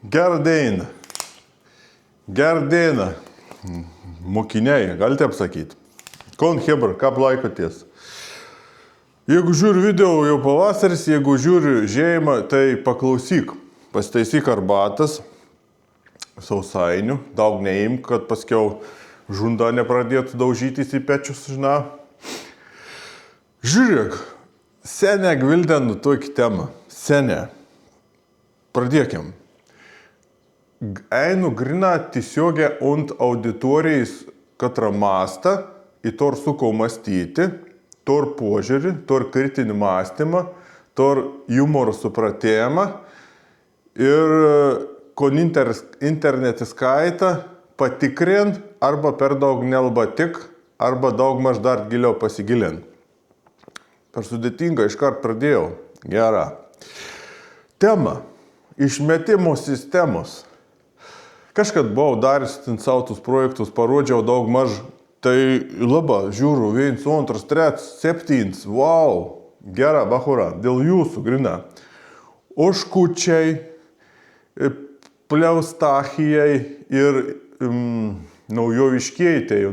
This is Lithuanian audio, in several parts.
Gerą dieną, mokiniai, galite apsakyti. Kon hebra, ką laikotės? Jeigu žiūri video jau pavasaris, jeigu žiūri žiemą, tai paklausyk. Pasitaisyk arbatas, sausainių, daug neimk, kad paskiau žunda nepradėtų daužytis į pečius, žinai. Žiūrėk, senė gvildenu tokį temą. Senė. Pradėkim. Einu grina tiesiogiai ant auditorijais, katra mastą, į tor sukau mąstyti, tor požiūrį, tor kritinį mąstymą, tor humoro supratėjimą ir kon internetis skaita patikrint arba per daug nelba tik, arba daug maž dar giliau pasigilint. Per sudėtinga iškart pradėjau. Gera. Tema. Išmetimo sistemos. Kažkad buvau daręs sautus projektus, parodžiau daug maž, tai labai žiūriu, 1, 2, 3, 7, wow, gera bahura, dėl jūsų grina. Oškučiai, pleustachijai ir naujoviškieji, tai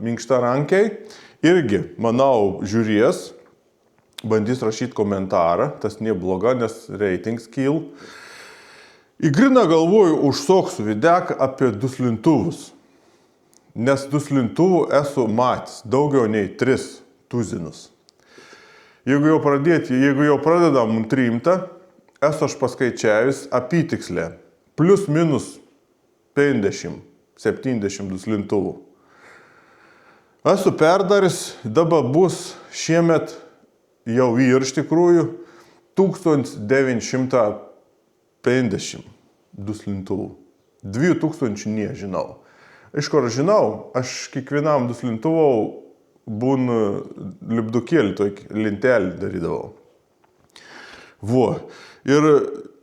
minkštarankiai, irgi, manau, žiūrės, bandys rašyti komentarą, tas nebloga, nes ratings kyl. Į griną galvoju užsoksiu videką apie duslintuvus, nes duslintuvų esu matęs daugiau nei 3 tuzinus. Jeigu jau pradedam trimtą, esu aš paskaičiavęs apytikslę, plus minus 50-70 duslintuvų. Esu perdaris, dabar bus šiemet jau iš tikrųjų 1950 duslintuvų. 2000 nežinau. Iš kur žinau, aš kiekvienam duslintuvau būn lipdukėlį, tokį lentelį darydavau. Ir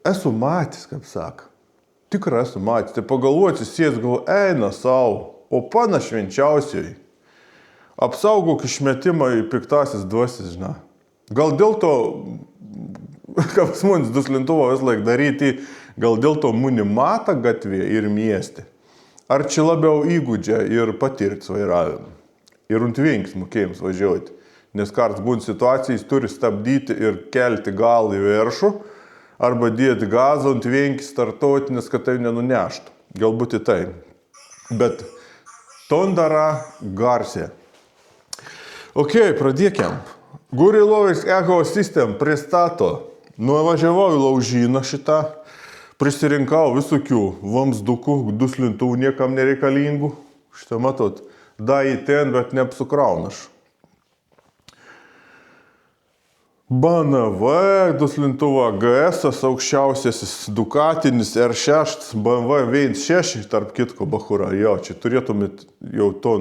esu matęs, kaip sako. Tikrai esu matęs. Tai pagalvoti, sės gal eina savo, o pana švenčiausiai. Apsaugok išmetimą į piktasis dvasis, žinai. Gal dėl to, kaip smūnis duslintuvo vis laik daryti, gal dėl to mūni mata gatvėje ir mieste. Ar čia labiau įgūdžia ir patirti vairavimą. Ir ant vienkis mokėjims važiuoti. Nes karts būn situacijais turi stabdyti ir kelti gal į viršų, arba dėti gazą ant vienkis startuoti, nes kad tai nenuneštų. Galbūt į tai. Bet tondara garsė. Ok, pradėkim. Gurilovės ekosistem pristato. Nuvažiavau į laužyną šitą, prisirinkau visokių vamsdukų, duslintuvų niekam nereikalingų. Šitą matot, da į ten, bet neapsukraunaš. BMW duslintuvo AGS, aukščiausiasis dukatinis R6, BMW 1.6, tarp kitko, bahura, jo, čia turėtumėt jau to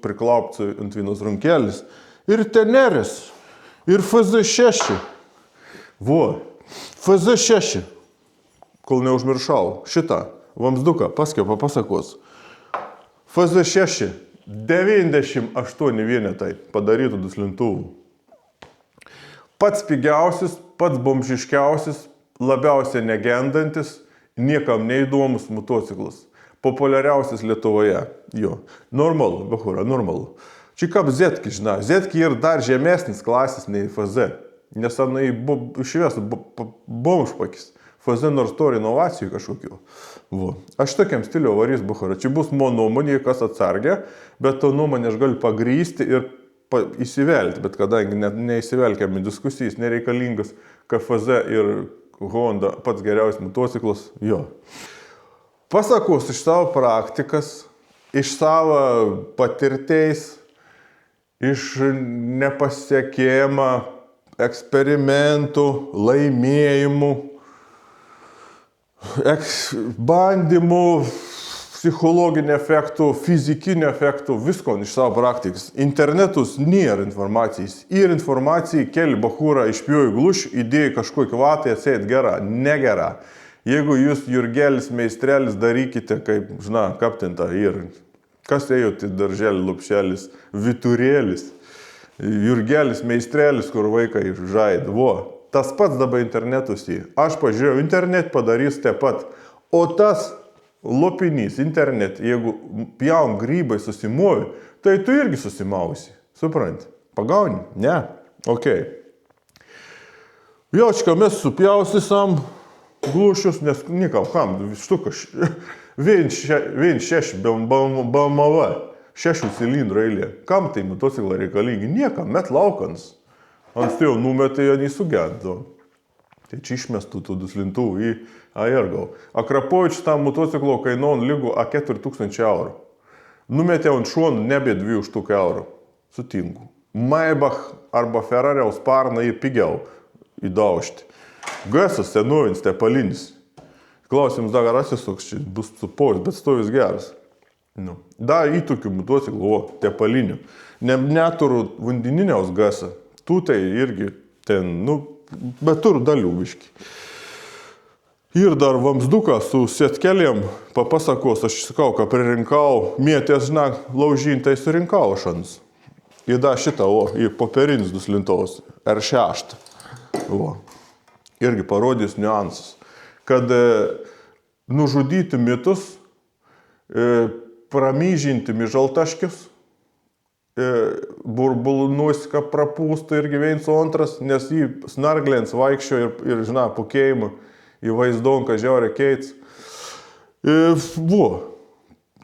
priklaupti ant vienos runkelis. Ir Teneris, ir FZ6. FZ6, kol neužmiršau, šitą vamsduką paskiau papasakos. FZ6, 98 vienetai padarytų duslintuvų. Pats pigiausias, pats bomžiškiausias, labiausiai negendantis, niekam neįdomus motociklas. Populiariausias Lietuvoje. Jo, normalu, bahura, normalu. Čia kaip Zetki, žinai, Zetki ir dar žemesnis klasės nei FZ. Nes anai išvies bomžpakis. FZ nors turi inovacijų kažkokių. Aš tokiam stiliu varys bahura. Čia bus mano nuomonė, kas atsargia, bet to nuomonę aš galiu pagrysti ir įsivelti. Bet kadangi neįsivelkiam į diskusijas, nereikalingas KFZ ir Honda pats geriausias motociklas, jo. Pasakos iš savo praktikas, iš savo patirties, iš nepasiekėjimą, eksperimentų, laimėjimų, bandymų, psichologinių efektų, fizikinių efektų, visko iš savo praktikas. Internetus nėra informacijos. Ir informacijai keli bahūrą išpjojų glušių, įdėjai kažkokį vatą, atseit gera, negera. Jeigu jūs Jurgelis meistrelis darykite, kaip, žinai, kaptinta ir kas ėjot į darželį lupšelis, viturėlis, Jurgelis meistrelis, kur vaikai žaid. Tas pats dabar internetus į. Aš pažiūrėjau, internet padarys taip pat. O tas lopinys internet, jeigu pjaun grybai susimovi, tai tu irgi susimausi. Supranti? Pagauni? Ne? Ok. Jaučka mes supjausysam glušius, nes nikam, kam, štukas, 1.6 BMW, 6 cilindrų eilė. Kam tai motociklą reikalingi? Niekam, met laukans. Ant stėjo numetai, jie nesugendo. Tai čia išmestų tų duslintuvų į aergau. Akrapovičius tam motociklo kainon lygu A4000 eurų. Numetė ant šonų nebe 2 eurų. Sutinku. Maybach arba Ferrariaus sparną į pigiau įdaužti. Gasas senovins tepalinis. Klausimas dar rasisuks, bus supojus, bet stovis geras. Nu. Da įtokių motociklų, tepalinių. Neturiu vandeniniaus gasą. Tu tai irgi ten, bet turiu dalių biški. Ir dar vamsduką su sėtkelėm, papasakos, aš sakau, ką pririnkau, mėtės, laužintai surinkau šans. Ir da šitą, į popierinis duslintuvas, R6. Irgi parodys niuansus. Kad nužudyti mitus, pramyžinti mižaltaškius, burbulų nusika prapūstų irgi viens o antras, nes jį snarglens vaikščio ir pokėjimų į vaizdonką žiaurę keits.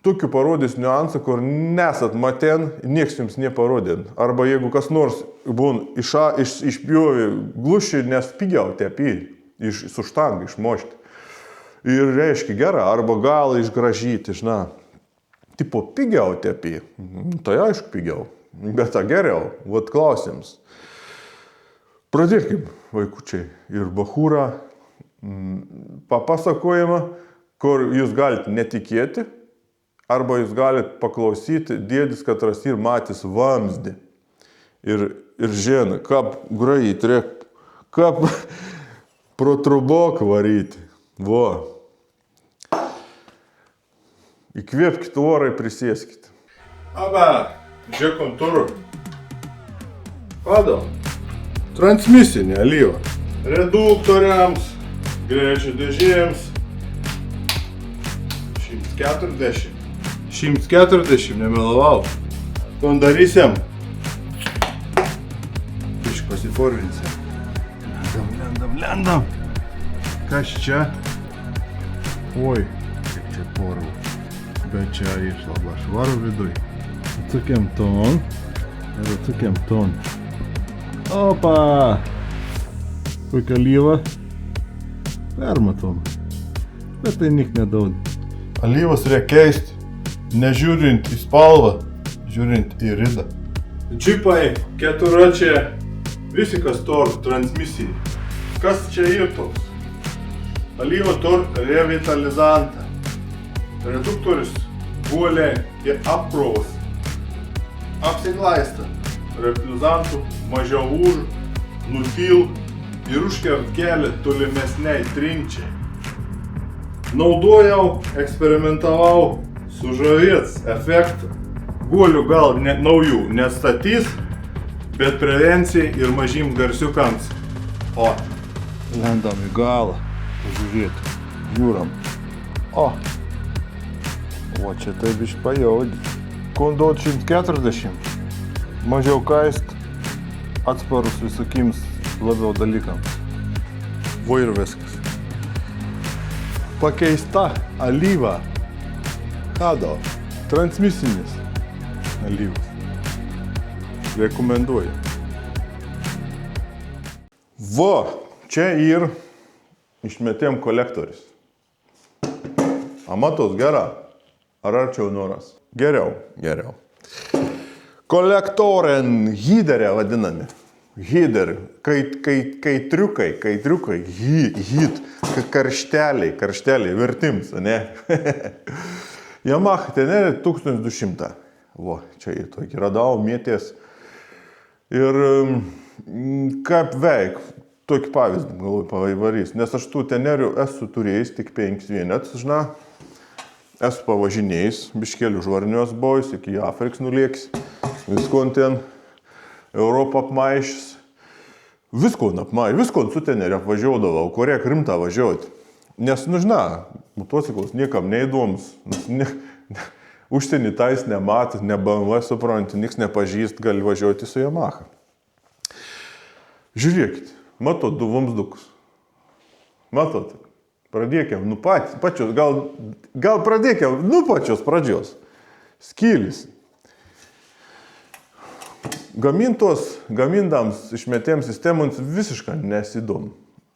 Tokių parodys niuansų, kur nesat maten, nieks jums neparodin. Arba jeigu kas nors išpjovė glušį, nes pigiau tepi, su štangą išmošti. Ir reiškia gerą, arba galą išgražyti, tipo pigiau tepi. Tai aišku pigiau, bet tą geriau, vat klausims. Pradėkim, vaikučiai, ir bachūrą papasakojimą, kur jūs galite netikėti, arba jūs galite paklausyti, dėdis Katras ir matys vamzdį. Ir žena, kaip greit reik, kaip pro trubok varyti. Įkvėpkite orą ir prisėskite. Žiūrėk kontūrų. Padom. Transmisinė alyva. Reduktoriams, greičio dėžėjams. 140. 140, nemelavau. Ton darysim. Iš pasiforvinsim. Lendam. Kas čia? Oi, kaip čia porų. Bet čia išlaba švarų viduj. Atsukiam ton. Ir atsukiam ton. Opa! Kokia alyva. Permatom. Bet tai nik nedaug. Alyvas reikia keisti, nežiūrint į spalvą, žiūrint į ridą. Džipai, keturačiai, visikas tor transmisijai. Kas čia ir toks? Alyva tor revitalizantą. Reduktorius guoliai ir apkrovas. Apsiglaista. Revitalizantų mažiau už, nutil ir užkert kelią tolimesniai trinčiai. Naudojau, eksperimentavau su žavėts efektą. Guolių gal naujų nestatys, bet prevencijai ir mažym garsiukams. Lendam į galą, pažiūrėti, jūram. Čia taip išpajaudį. Kondot 140, mažiau kaist, atsparus visokims labiau dalykams. Ir viskas. Pakeista alyva. Kado? Transmisinis alyvas. Rekomenduoju. Čia ir išmetėm kolektorius. Matos gera? Ar arčiau noras? Geriau. Kolektoren hiderė vadinami. Hider, kaitriukai, hit, karšteliai, vertims, ne? Yamaha Tenere 1200. Čia į tokį radau, mėtės. Ir kaip veik, tokį pavyzdį, galvoju, pavaivarys. Nes aš tų Tenerių esu turėjęs tik 5 vienetus, esu pavažinėjęs, biškelių žvarnios bojus, iki Afriks nulėks, viskon ten. Europą apmaišys. Viskon su Teneriu apvažiuodavau, kur reik rimtą važiuoti. Nes, motociklas niekam neįdomus. Užsienį tais nematot, ne BMW supranti, niks nepažįst, gali važiuoti su Yamaha. Žiūrėkit, matot du vamsdukus. Matot, pradėkime, pačios, gal pradėkime, pačios pradžios. Skylis. Gamindams išmetėms sistemams visiškai nesidomu.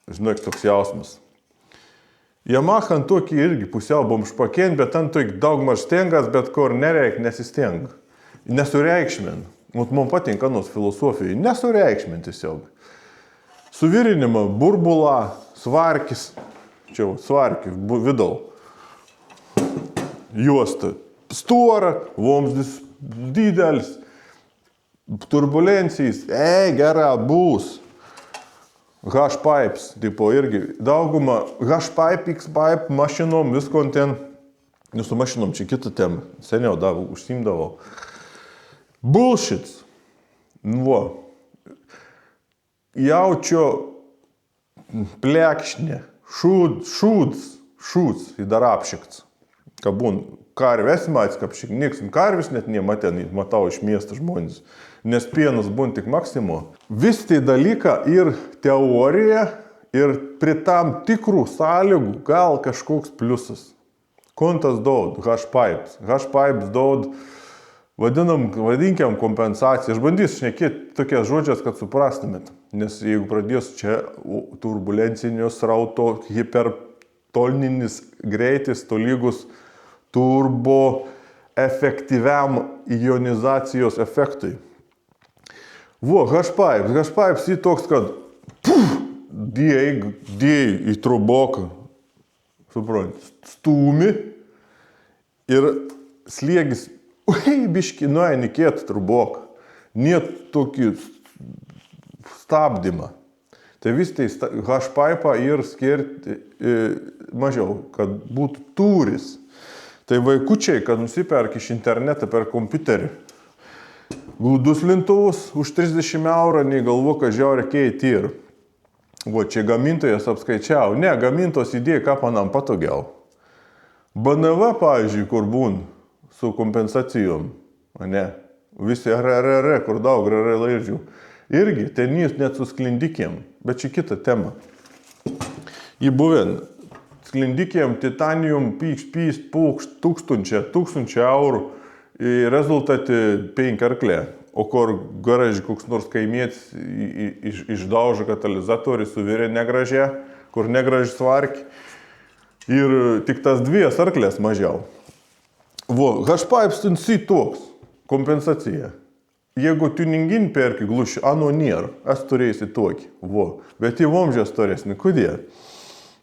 Žinau, toks jausmas. Yamaha ant tokį irgi pusiau bomžpakent, bet ant tokį daug maž stengas, bet kur nereik nesisteng. Nesureikšmin. Man patinka nors filosofijai. Nesureikšmin tiesiog. Suvirinimą, burbulą, svarkis. Čia svarkis, vidau. Juosta. Stora, vamzdis didelis. Turbulencijas. Gera bus. H-pipes, tipo irgi, dauguma H-pipe, X-pipe, mašinom, visko ten, su mašinom čia kita tema, seniau užsimdavau. Bullshit. Jaučio plekšnė, šūds, į dar apšikts. Kabun, karvės matys, kapšik, niks, karvis net nematė, matau iš miesto žmonės. Nes pienas būn tik maksimo. Vis tai dalyka ir teorija, ir prie tam tikrų sąlygų gal kažkoks pliusas. Kontas daud, H-pipes. H-pipes daud, vadinkiam kompensaciją. Aš bandysiu šnekėti tokias žodžias, kad suprastumėt. Nes jeigu pradės čia turbulencinio srauto, hipertoninis greitis, tolygus turbo efektyviam ionizacijos efektui. H-pipes į toks, kad dėjai į truboką, supranti, stūmi ir slėgis, biški, nuenikėt truboką, net tokį stabdymą. Tai vis tai H-pipe ir skirti mažiau, kad būtų tūris. Tai vaikučiai, kad nusiperk iš internetą per kompiuterį, glūdus lintuvus už 30 eurų, nei galvo, kad žiaurė keiti ir. Čia gamintojas apskaičiavo. Ne, gamintos idėja, ką panam patogiau. BNV, pavyzdžiui, kur būn su kompensacijom, ne, visi RRR, kur daug RRR laidžių. Irgi, ten jis net su sklindikėm, bet čia kita tema. Į buvę sklindikėm titanium pykšt pūkšt 1000 eurų. Rezultati 5 arklė, o kur garaži koks nors kaimietis išdaužo katalizatorių, suvirė negražė, kur negraži svarki. Ir tik tas 2 arklės mažiau. H-pipes tensi toks, kompensacija. Jeigu tuningin perki gluši, ano nėra, aš turėsi tokį. Bet į vamzdžias storesnį, kodėl?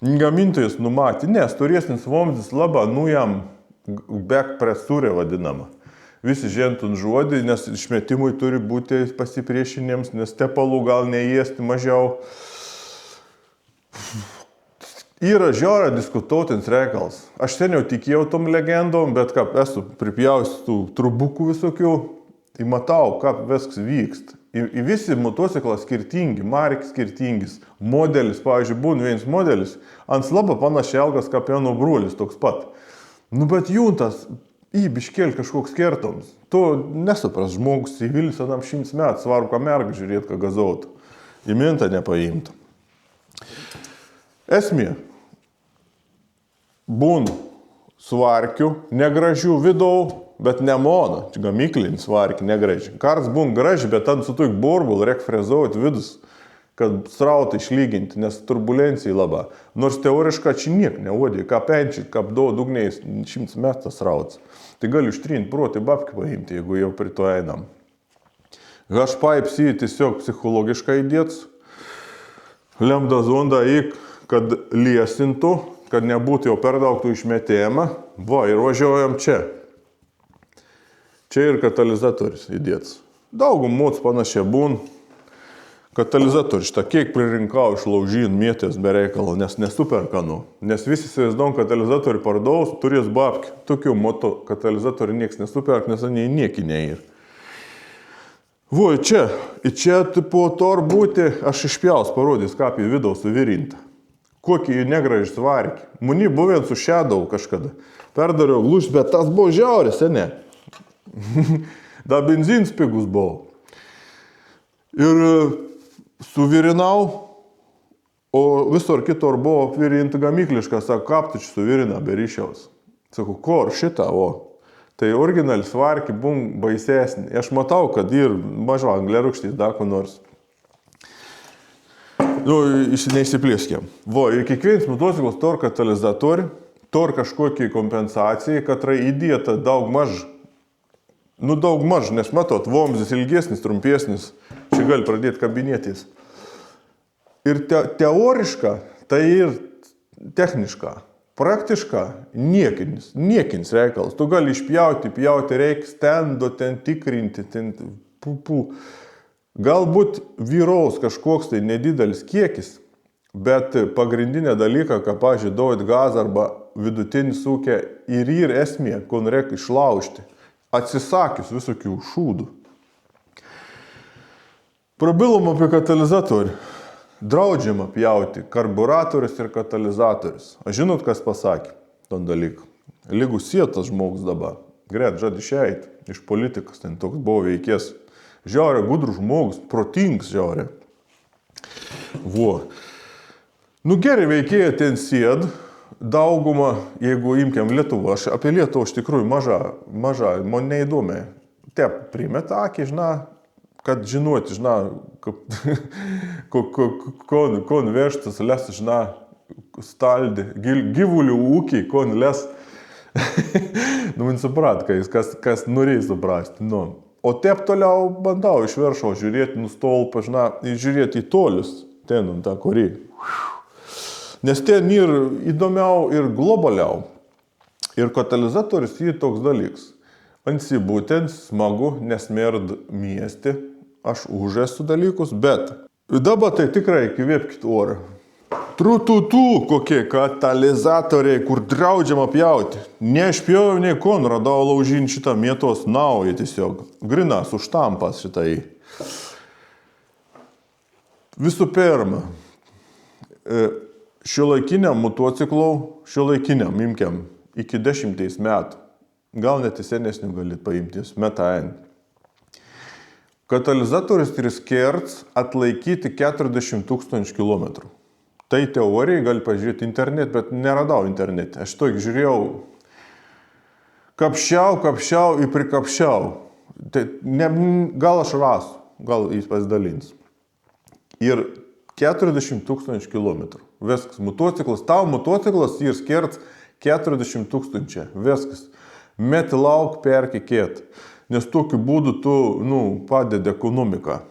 Gamintojas numatė, nes storesnis vamzdis laba, jam back presurė vadinama. Visi žentun žodį, nes išmetimui turi būti pasipriešinėms, nes tepalų gal neėsti mažiau. Yra žiaura diskutuotins reikalas. Aš seniau tikėjau tom legendom, bet kaip esu pripjaus tų trubukų visokių, tai matau, kaip viskas vyksta. Į visi motociklas skirtingi, marki skirtingis. Modelis, pavyzdžiui, būn vienas modelis, ant slaba panašiai ilgas kaip Jono brolis, toks pat. Bet juntas biškėl kažkoks skirtoms. Tu nesupras žmogus įvilis anam 100 metų, svarbu, ką merga žiūrėt, ką gazautų. Į mintą nepaimtų. Esmė. Būn svarkių, negražių vidau, bet ne mono. Gamyklin svarkį negraži. Kars būn graži, bet ant su tuik burbul reik frezuoti vidus, kad srautą išlyginti, nes turbulencijai labai. Nors teoriškai čia niek neodė, ką penčit, ką do dugniais 100 metų srauts. Tai gali užtrinti proti babkį paimti, jeigu jau prie to einam. H-pipes jį tiesiog psichologiškai įdėts. Lemda zonda kad liesintų, kad nebūtų jau per daug tų išmetėjimą. Ir važiuojam čia. Čia ir katalizatorius įdėts. Daugum mots panašiai būn. Katalizatorius šitą kiek pririnkau iš laužyn mėtės be reikalo, nes nesuperkanu. Nes visi įsivaizduom katalizatorių pardaus, turės babkį. Tokių moto katalizatorių nieks nesuperk, nes anie nieki neįr. Čia. Ir čia tipo tor būti, aš išpjaus parodys, kaip į vidau suvirinta. kokį negražį svarkį. Muni buvęs su šedau kažkada. Perdariau glūšį, bet tas buvo žiaurės, ne? Da benzins pigus buvo. Ir suvirinau, o visur kitur buvo apvirinti gamyklišką, sako, kaptučių suvirina beryšiaus. Sako, kur šitą, o? Tai originalis svarkį bum baisesnį. Aš matau, kad ir mažo angliarūgštys dako nors. Nu, neįsiplėskėm. Vo, ir kiekvienas motociklas turi katalizatorių, turi kažkokį kompensaciją, katrai įdėta daug maž. Nu, daug maž, nes matot, vamzdis ilgesnis, trumpesnis. Čia gali pradėti kabinėtis. Ir teoriška, tai ir techniška. Praktiška niekinis reikalas. Tu gali išpjauti, reikia stendo, ten tikrinti, ten Galbūt vyraus kažkoks tai nedidelis kiekis, bet pagrindinė dalyka, ką, pavyzdžiui, duot gazą arba vidutinį sūkę ir esmė, ko reikia išlaužti, atsisakius visokių šūdų. Prabilom apie katalizatorių. Draudžiama pjauti karburatorius ir katalizatorius. Aš žinot, kas pasakė ton dalyką. Lygu sietas žmogus dabar. Greit, žad išeit iš politikos, ten toks buvo veikės. Žiaurė, gudrus žmogus, protingas žiaurė. Vo. Nu gerai veikėja ten sėd, daugumą, jeigu imkiam Lietuvą, aš apie Lietuvą iš tikrųjų maža, man neįdomi. Te primeta akį, žinai, kad žinoti, žinai, kon vežtas les, žinai, staldė, gyvulių ūkiai, kon les. Nu, man suprat, kas norėjo suprasti. Nu. O taip toliau bandau iš viršo žiūrėti, nustolpa, žinai, žiūrėti į tolius, ten, tą kurį. Nes ten ir įdomiau, ir globaliau. Ir katalizatorius yra toks dalykas. Ansi būtent smagu, nesmerd miesti, aš už esu dalykus, bet dabar tai tikrai įkvėpkit orą. Trututų kokie katalizatoriai, kur draudžiama pjauti. Neišpjauju nei kon, radau laužinti šitą mėtos naują tiesiog. Grinas užtampas šitai. Visų pirma, šiuolaikiniam motociklau, imkiam, iki 10 metų. Gal net senesnių galit paimti, metain. Katalizatorius turi skerts atlaikyti 40 000 kilometrų. Tai teorijai gali pažiūrėti internet, bet neradau internete. Aš tokį žiūrėjau, kapščiau ir prikapščiau. Tai gal aš rasiu, gal jis pasidalins. Ir 40 000 kilometrų. Viskas, motociklas, tavo motociklas ir skerts 40 000. Viskas. Meti lauk, perkikėt. Nes tokiu būdu tu, padedi ekonomiką.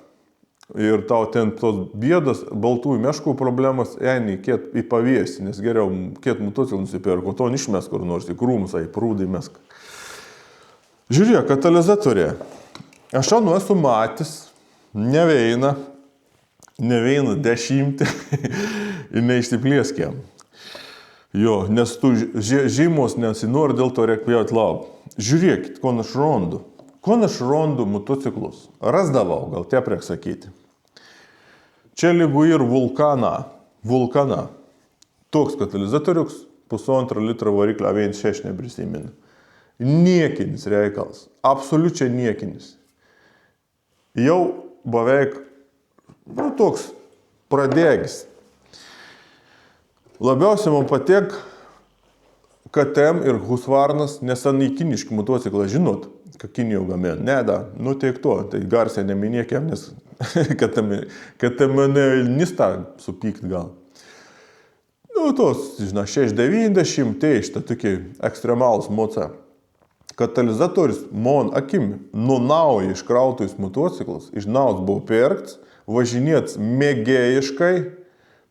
Ir tau ten tos bėdas, baltųjų meškų problemas, eini kiet į pavėsį, nes geriau kiet motociklą nusipirko, to išmes kur nors į krūmus, į prūdį mesk. Žiūrėk, katalizatorė. Aš anu esu matęs, neveina 10 ir neišsiplėskėm. Jo, nes tu žymos nesinori, dėl to reikia pjauti lauk. Žiūrėkit, ko aš rondu. Ko aš rondu motociklus? Rasdavau, gal taip reikia sakyti. Čia lygu ir vulkana. Toks katalizatorius, 1,5 litro variklio 1,6 neprisimenu. Niekinis reikalas. Absoliučiai niekinis. Jau beveik, toks pradėgis. Labiausiai man patek KTM ir Husqvarnas, nes ant kiniški motociklą žinot, ką Kinijau gamė. Ne, tiek to, tai garsiai neminėkiam, nes kad mane nista supykt gal. Tos, žinai, 690, tai šitą tokį ekstremalus moca. Katalizatorius, man akim, nauja iškrautus motociklas, iš naujas buvo pirkts, važinėts mėgėjiškai,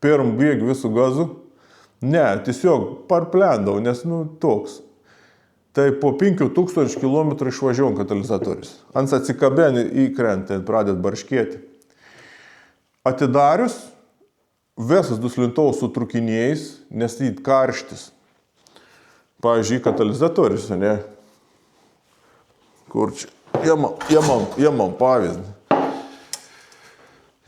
pirm bėg visų gazų. Ne, tiesiog parplendau, nes, toks. Tai po 5000 km išvažiuom katalizatorius. Ants atsikabeni įkrenta, pradėt barškėti. Atidarius, visas duslintuvas su trukinėjais, nes tai karštis. Pavyzdžiui, katalizatorius, ne? Kur čia? Jie man pavyzdį.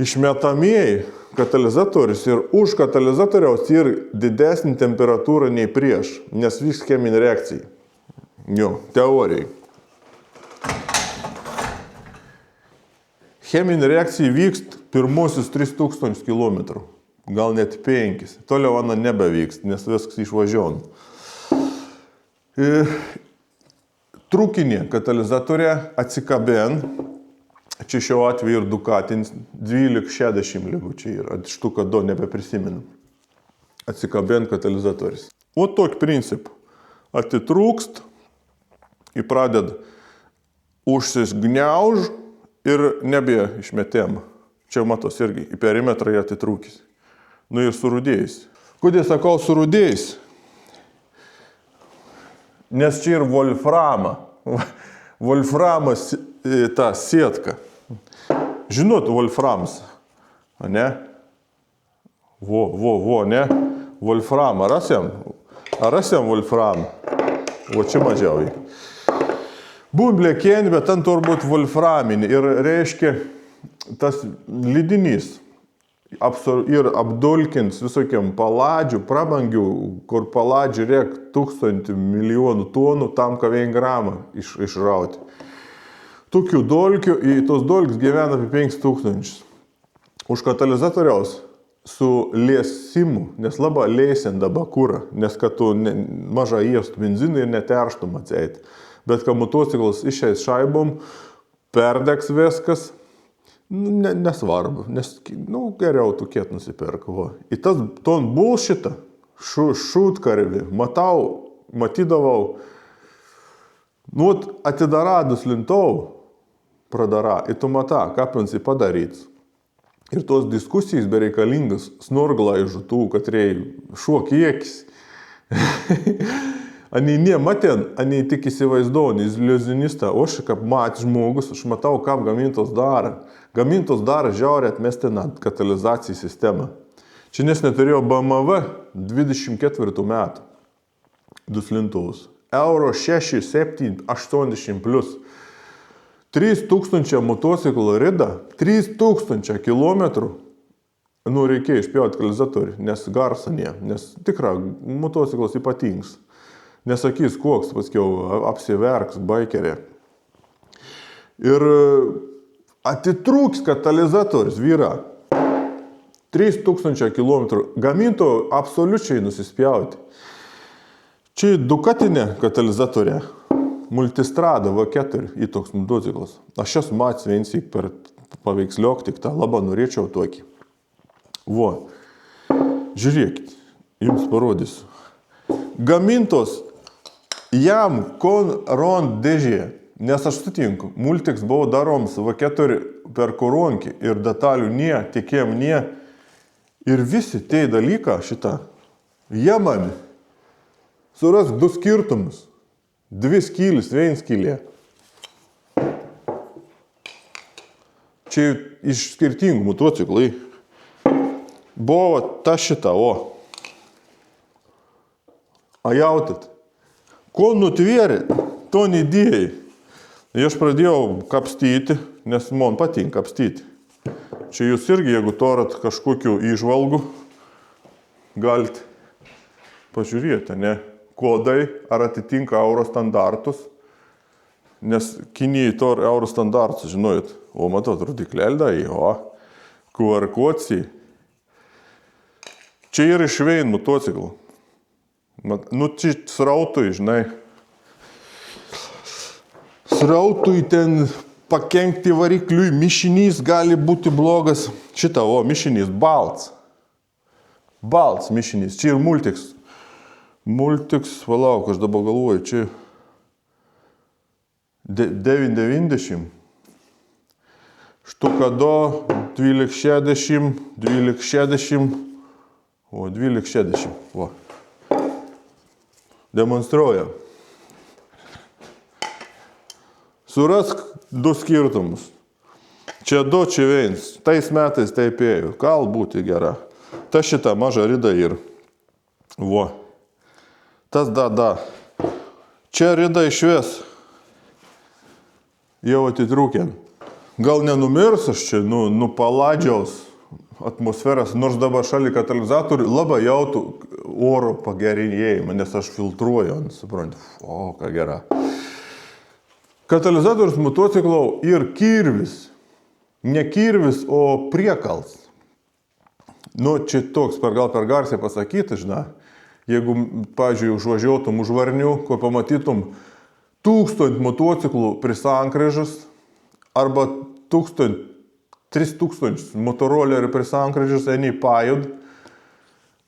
Išmetamieji katalizatorius ir už katalizatoriaus ir didesnė temperatūra nei prieš, nes vyks cheminė reakcija. Jo, teorijai. Cheminė reakcija vykst pirmuosius 3000 km, gal net 5. Toliau ana nebevyks, nes viskas išvažiuojam. Trūkinė katalizatorė atsikabien, čia šiuo atveju ir Ducatins 1260 lygu čia yra, štuka do nebeprisimenu. Atsikabien katalizatorius. O tokį principą. Atitrūkst, į praded užsisgniauž ir nebėja išmetėm. Čia matos irgi, į perimetrą jie atitrūkis. Nu ir surūdėjais. Kodėl sakau surūdėjais? Nes čia ir Wolframa. Wolframas ta sietka. Žinot, Wolframs, ne? Ne? Wolframą rasim? Ar rasim Wolframą? O čia mažiausiai. Bumblėkien, bet ten turbūt Wolframinį. Ir reiškia, tas lydinys ir apdulkins visokiam paladžių, prabangių, kur paladžių reik 1000 milijonų tonų tam, ką 1 gramą išrauti. Tokių dolkių, į tos dolkis gyvena apie 5000. Už katalizatoriaus su lėsimu, nes labai lėsin dabar kurą, nes kad tu mažą įstų benziną ir neterštum atseit. Bet kad motociklas išeis šaibom, perdegs viskas, nesvarbu, nes geriau tu kiet nusipirk. Į tas ton bullshitą, šūtkarvį, matydavau, atidaradus lintau, pradara, ir tu matą, ką pensi padaryts. Ir tos diskusijos bereikalingas snorglaižų tų, kad rei šuo kiekis. Ani nematėn, ani tik įsivaizduoju, iliuzionistą, o aš kaip matė žmogus, aš matau, kaip gamintos daro. Gamintos daro žiauriai atmestina katalizacijų sistemą. Čia nes neturėjo BMW 24 metų. Duslintuvus. Euro 6, 7, 80 plus. 3000 motociklų rida, 3000 kilometrų. Reikėjo išpjauti katalizatorių, nes garsa ne, nes tikrai motociklas ypatingas. Nesakys, koks, paskiau apsiverks baikerė. Ir atitrūks katalizatorius vyra. 3000 km gaminto absoliučiai nusispjauti. Čia Ducatinė katalizatorė. Multistrada V4 į toks motociklas. Aš esu matęs viensik per paveiksliok, tik tą labai norėčiau tokį. Žiūrėkit, jums parodysiu. Gamintos jam kon-ron dėžė, nes aš sutinku, multiks buvo daroms V4 per koronkę ir detalių nie, tikėjom nie. Ir visi tie dalyką šitą, jie man suras 2 skirtumus. 2 skylis, 1 skylė. Čia iš skirtingų motociklai. Buvo ta šita, A jautit. Ko nutvėrė, to nedėjai. Ir aš pradėjau kapstyti, nes man patinka kapstyti. Čia jūs irgi, jeigu torat kažkokių įžvalgų, galite pažiūrėti, ne? Kodai, ar atitinka euro standartus, nes Kinijai to euro standartus, žinojot, o matot, rodiklėlį, QR kodai. Čia yra išvein motociklų. Čia srautui, žinai, srautui ten pakenkti varikliui, mišinys gali būti blogas. Šitą, mišinys, balts mišinys, čia ir multiks. Multiks, palauk, aš dabar galvoju, čia 990, štuka do 1260, 1260, Demonstruoja. Surask 2 skirtumus. Čia 2, čia 1. Tais metais taip ėjo. Gal būti gera. Ta šita maža rida ir. Tas da. Čia rida išves. Jau atitrūkėm. Gal nenumirs aš čia, paladžiaus atmosferas, nors dabar šalia katalizatorių labai jautų oro pagerinėjimą, nes aš filtruoju, suprantu, o, ką gera. Katalizatorius motociklo ir kirvis, ne kirvis, o priekals. Nu, čia toks gal per garsiai pasakyti, žinai, jeigu, pavyzdžiui, užvažiuotum už Varnių, ko pamatytum 1000 motociklų prie sankryžos arba 3000 motorolerių prie sankryžos, eini pajud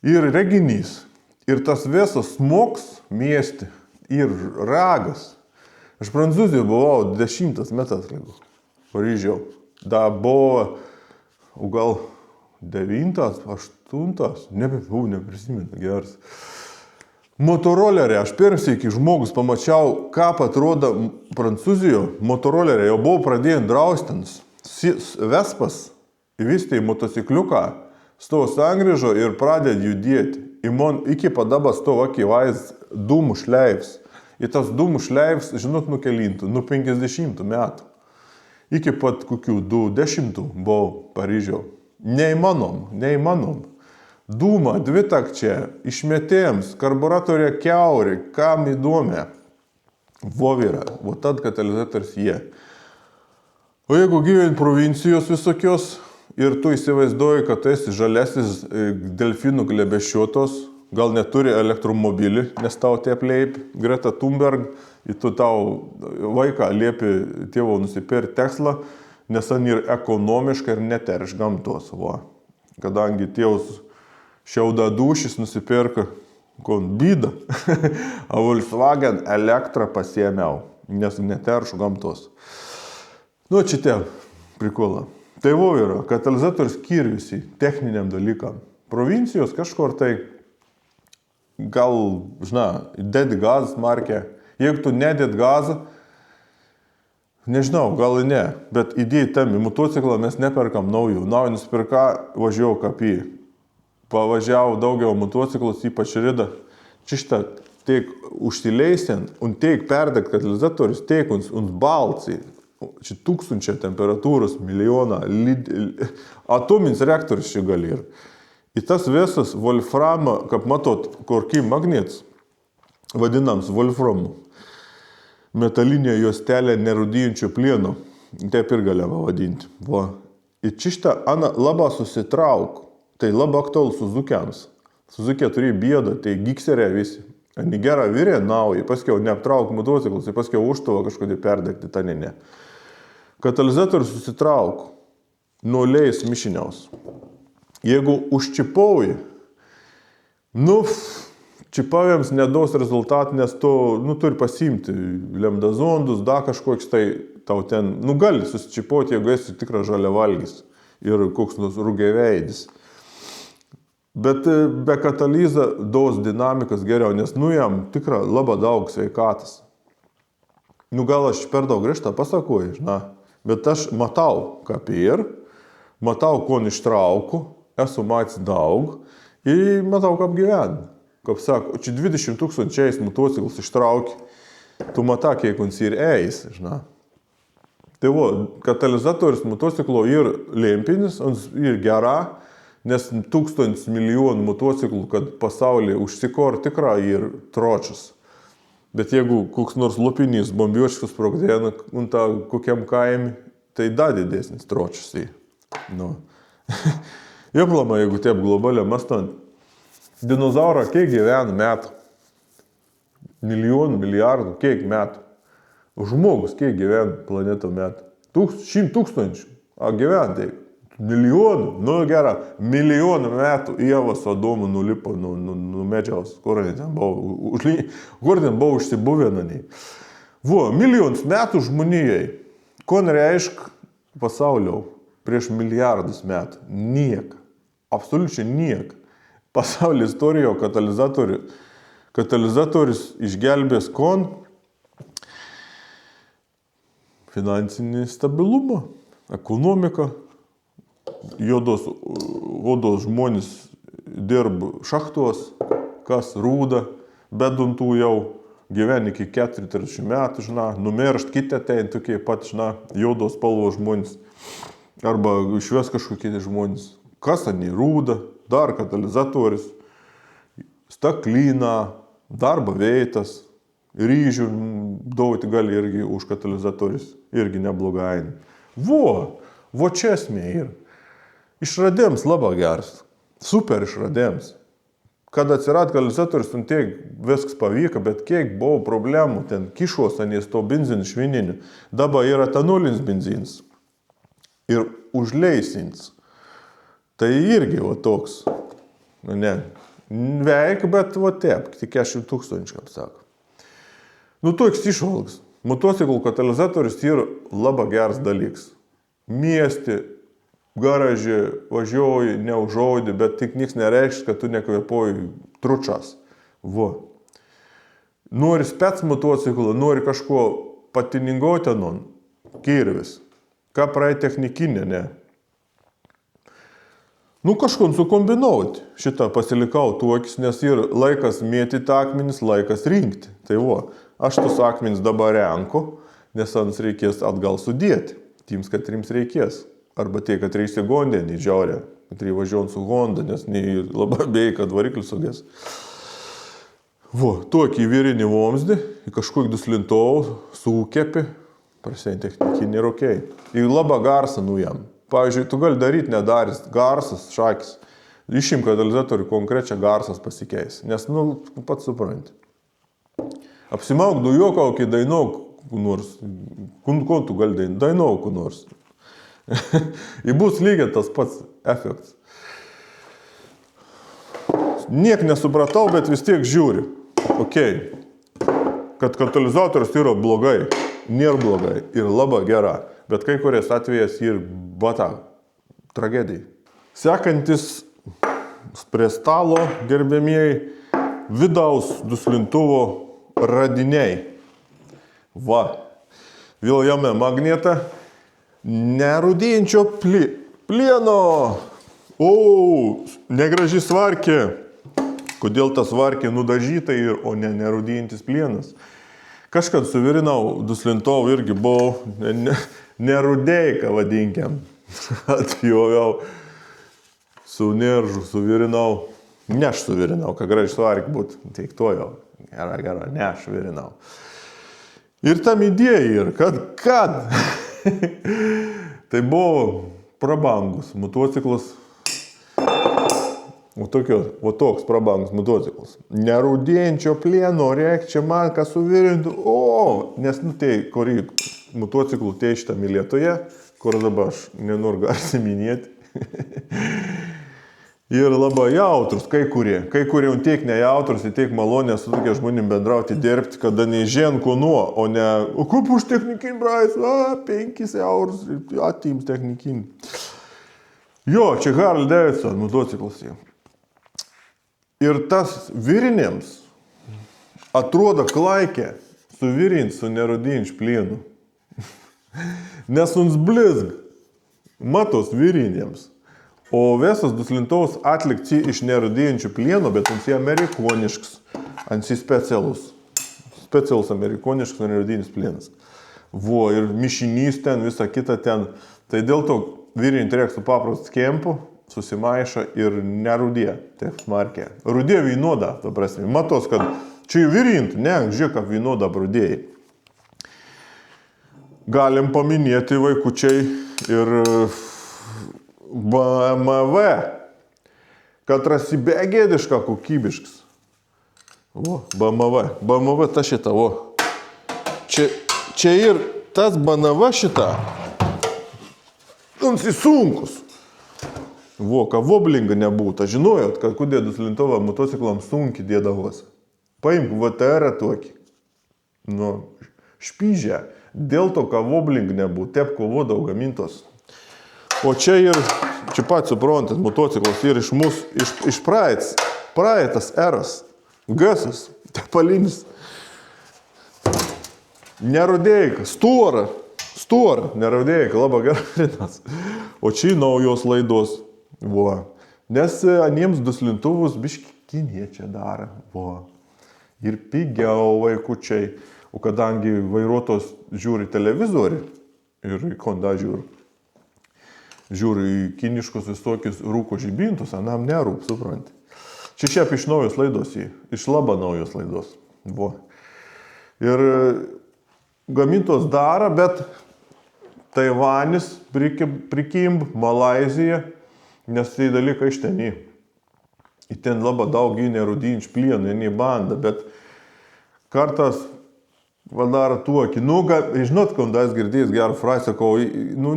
ir reginys. Ir tas visas smogs miesti ir ragas. Aš Prancūzijoje buvau 10 metas, Paryžiau. Da buvo gal 9, 8, neprisimenu geras. Motorolerį, aš pirmsį žmogus pamačiau, ką atrodo Prancūzijoje, motorolerį jau buvau pradėjęs draustins. Vespas įvystė į motocikliuką, stovo sankryžo ir pradėjo judėti. Ir man iki padaba stovo akivaiz dūmų šleivs. Ir tas dūmų šleivs, žinot, nukelintų, 50 metų. Iki pat kokių 20 buvau Paryžiau. Neįmanom. Dūma, dvitakčia, išmetėjams, karburatorė kiaurė, kam įdomė. Vovira, o tad katalizatorius jie. O jeigu gyveni provincijos visokios ir tu įsivaizduoji, kad esi žalesis delfinų glebešiotos, gal neturi elektromobilį, nes tau taip leip Greta Thunberg, ir tu tau vaiką liepi tėvo nusipirkti Teslą, nes ten ir ekonomiškai ir neterš gamtos. Va. Kadangi tėvus šiaudadūšis nusipirka bydą, o Volkswagen elektrą pasiėmiau, nes neteršu gamtos. Nu, čia tie prikola. Tai yra katalizatorius kirviusi techniniam dalykam. Provincijos kažkur tai gal, dėdi gazas markė. Jeigu tu nedėd gazą, nežinau, gal ne, bet įdėjai tam į motociklą mes neperkam naujų. Naują nusipirka, važiavau kapį. Pavažiavau daugiau motociklus, ypač rida. Čia teik užsileisiant, un teik perdegt katalizatorius, teik uns balcai. Čia 1000 temperatūros, milijoną, atominis reaktorius čia gali ir. Ir tas visas wolframą, kaip matot, korky magnets, vadinams wolframu, metalinė juostelė nerūdyjančio plieno, taip ir galima vadinti. Va. Ir čia labai susitrauk, tai labai aktualu Suzukiams. Suzuki turi bėdą, tai gikserė visi. Gerą vyrė naują, paskiau neaptrauk motociklus, paskiau užtavo kažkodį perdegti, ta ne. Katalizatorius susitrauk, nuleis mišiniaus. Jeigu užčipauji, čipavėms nedaus rezultatą, nes tu turi pasimti lemdazondus, da kažkoks tai tau ten, gali susičipauti, jeigu esi tikras žaliavalgis ir koks rūgėveidis. Bet be kataliza daus dinamikas geriau, nes jam tikra labai daug sveikatas. Gal aš per daug grįžtą pasakoju, bet aš matau, kaip ir, matau, ko ištrauku, esu matęs daug ir matau, kaip gyveni. Kaip sako, čia 20 000 motociklus ištrauki, tu matai, kiek uns ir eis, Tai katalizatorius motociklo ir lempinis, ir gera, nes 1000 milijonų motociklų, kad pasaulyje užsikor tikrai ir tročias. Bet jeigu koks nors lopinys bombiuočius sprogdėna, kokiam kaimi, tai dar didesnis tročias. Joplama, jeigu taip globaliai mastant, dinozaurą kiek gyvena metų? Milijonų, milijardų, kiek metų? Žmogus kiek gyvena planeto metų? 100 000, a gyvena tai. Milijonų, gera, milijonų metų Ievas su Adomu nulipo nuo medžiaus, kur ten buvo užsibuvę naniai. Milijonus metų žmonijai, ko reiškia pasaulio prieš milijardus metų? Niek, absoliučiai niek. Pasaulio istorijoje katalizatorius išgelbės kon finansinį stabilumą, ekonomiką. Juodos žmonės dirba šachtos, kas rūda, beduntų jau gyveni iki 40 metų, numiršt kiti atein tokie pat, juodos spalvos žmonės, arba išves kažkokie žmonės. kasanį rūdą, dar katalizatorius, staklyną, darbo veitas, ryžių dauti gali irgi už katalizatorius, irgi neblogai. Vo čia esmė ir. Išradėms labai geras, super išradėms. Kad atsirad katalizatorius, tiek viskas pavyko, bet kiek buvo problemų, ten kišos anės to benzinų švininių, dabar yra etanolinis benzinas ir užleisins. Tai irgi toks, veik, bet taip, tik 40 000, kaip sako. Toks išvalgas. Motociklų katalizatorius yra labai geras dalykas. Mieste, garaže važiuoji, neužaudi, bet tik niks nereikš, kad tu nekvėpuoji tručas. Nori spec motociklą, nori kažko patiningoti, kirvis. Ką praeit technikinė, ne? Kažkon sukombinuoti. Šitą pasilikau tuokis, nes yra laikas mėtyti akmenis, laikas rinkti. Tai aš tus akmenis dabar renku, nes ant reikės atgal sudėti. Tims, kad trims reikės. Arba tie, kad reisi gondę, nei džiaurė. Kad reivažiuon su Honda, nes nei labai bei, kad variklis sugės. Tokį virinį vomsdį, į kažkokį duslintovų, sūkepi, prasien technikinį ir okei. Ir labai garsą jam. Pavyzdžiui, tu gali daryti nedaris, garsas, šakis. Išim katalizatorių konkrečią garsas pasikeis, nes, pats supranti. Apsimauk dujokau, kai dainauk nors. Ko tu gali dainauk nors. Ir bus lygiai tas pats efektas. Niek nesupratau, bet vis tiek žiūri. Kad katalizatorius yra blogai, nėra blogai ir labai gera. Bet kai kuriais atvejais ir bata tragedijai. Sekantis prie stalo, gerbėmieji, vidaus duslintuvo radiniai. Vėl jame magnetą. Nerūdėjančio plieno. Negraži svarkė. Kodėl ta svarkė nudažyta, o ne nerūdėjantis plienas? Kažkad suvirinau duslintovų irgi buvau nerūdėjka vadinkiam. Atjoviau su neržu, suvirinau. Ne aš suvirinau, ką graži svarkė būt. Teik to jau. Gera, ne aš suvirinau. Ir tam idėja yra, kad tai buvo prabangus motociklas. Toks prabangus motociklas. Nerūdėjančio plieno, reik čia man ką suvirinti. Nes tai, kurį motociklų šitą Lietuvėje, kur dabar aš nenoriu garsiai minėti. Ir labai jautrus, kai kurie tiek nejautrus, tiek malonės su tokia žmonėm bendrauti, dirbti, kada nežien ko nuo, o ne, kaip už technikinį brais, 5 eurus, atims technikinį. Čia Harley Davidson motociklas. Ir tas virinėms atrodo klaikė suvirint su nerūdėjančiu plienu. Nes uns blizg matos virinėms. O visas duslintovas atlikti iš nerūdėjančių plieno, bet ant jį amerikoniškas, ant jį specialus amerikoniškas nerūdėjantis plienas. Ir mišinys ten, visa kita ten. Tai dėl to virinti reikia su paprastu kempu, susimaiša ir nerūdė, taip smarkė. Rūdė vynoda, to prasme. Matos, kad čia virinti, žiūrėk, kaip vynoda rūdėjai. Galim paminėti vaikučiai ir BMW, kad rasibegėdiška kokybiškas. BMW ta šita, Čia ir tas BMW šita, jis sunkus. Ka voblinga nebūta. Žinojot, kad kodėl duslintovą motociklam sunkiai dėdavosi. Paimk VTR tokį. Špyžę. Dėl to, kad voblinga nebūtų, tepko vodau gamintos. O čia pats suprantas motociklas ir iš mūsų, iš praeitas eras. Gasas, tepalinis. Nerūdėjka, stora, nerūdėjka, labai geras. O čia naujos laidos. Nes aniems duslintuvus biški kiniečiai daro. Ir pigiau vaikučiai. O kadangi vairuotos žiūri televizorių ir Honda žiūri, žiūriu į kiniškus visokius rūko žibintus, anam nerūp, supranti. Čia šiaip iš naujos laidos, iš labai naujos laidos. Vo. Ir gamintos daro, bet Taivanis prikimb, Malaizija, nes tai dalykai iš ten į. Ir ten labai daug įnė rudinč plienų, įnė banda, bet kartas vadara tuokį. Nu, žinot, kada aš girdėjęs gerą frazę, sakau, nu,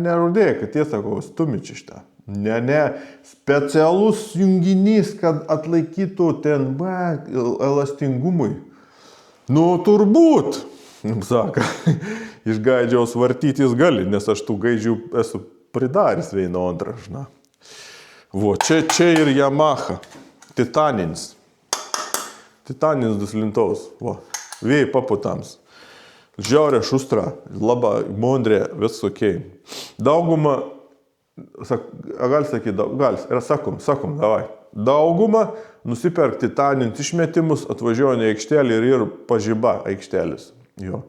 nerudėk, tiesa, sakau, stumič iš tą. Ne, specialus junginys, kad atlaikytų ten, elastingumui. Nu, turbūt, sako, iš gaidžiaus vartytis gali, nes aš tų gaidžių esu pridaręs vieną antrą, žinai. Vo, čia ir Yamaha, titaninis duslintaus, vo. Vėjai paputams. Žiaurė šustra, labai mondrė, visokiai. Dauguma, gal sakyti, sakom, davai. Dauguma nusipirk titaninius išmetimus, atvažiuoja į aikštelį ir pažiba aikštelis. Jo.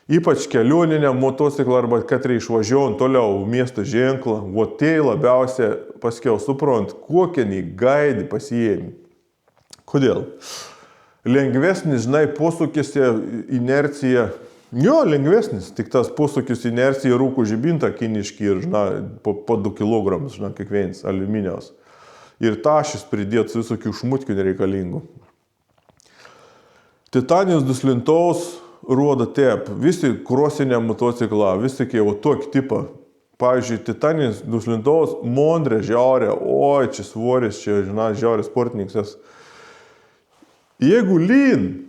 Ypač kelioniniam motociklą arba katrai išvažiuojant toliau miesto ženklą, o tai labiausiai paskiau suprant, kokią gaidį pasiėmė. Kodėl? Lengvesnis, žinai, posūkis, inercija. Jo, lengvesnis, tik tas posūkis inercija rūkų žibintą kiniškį ir, žinai, po 2 kg, žinai, kiekvienas aliuminijos. Ir tašis pridėt visokių šmutkių nereikalingų. Titaninis duslintaus rodo taip, visi krosiniam motociklą, visi kai tokį tipą. Pavyzdžiui, titaninis duslintaus mondrė, žiaurė, oi, čia svoris, čia, žinai, žiaurė sportininkas. Jeigu lyn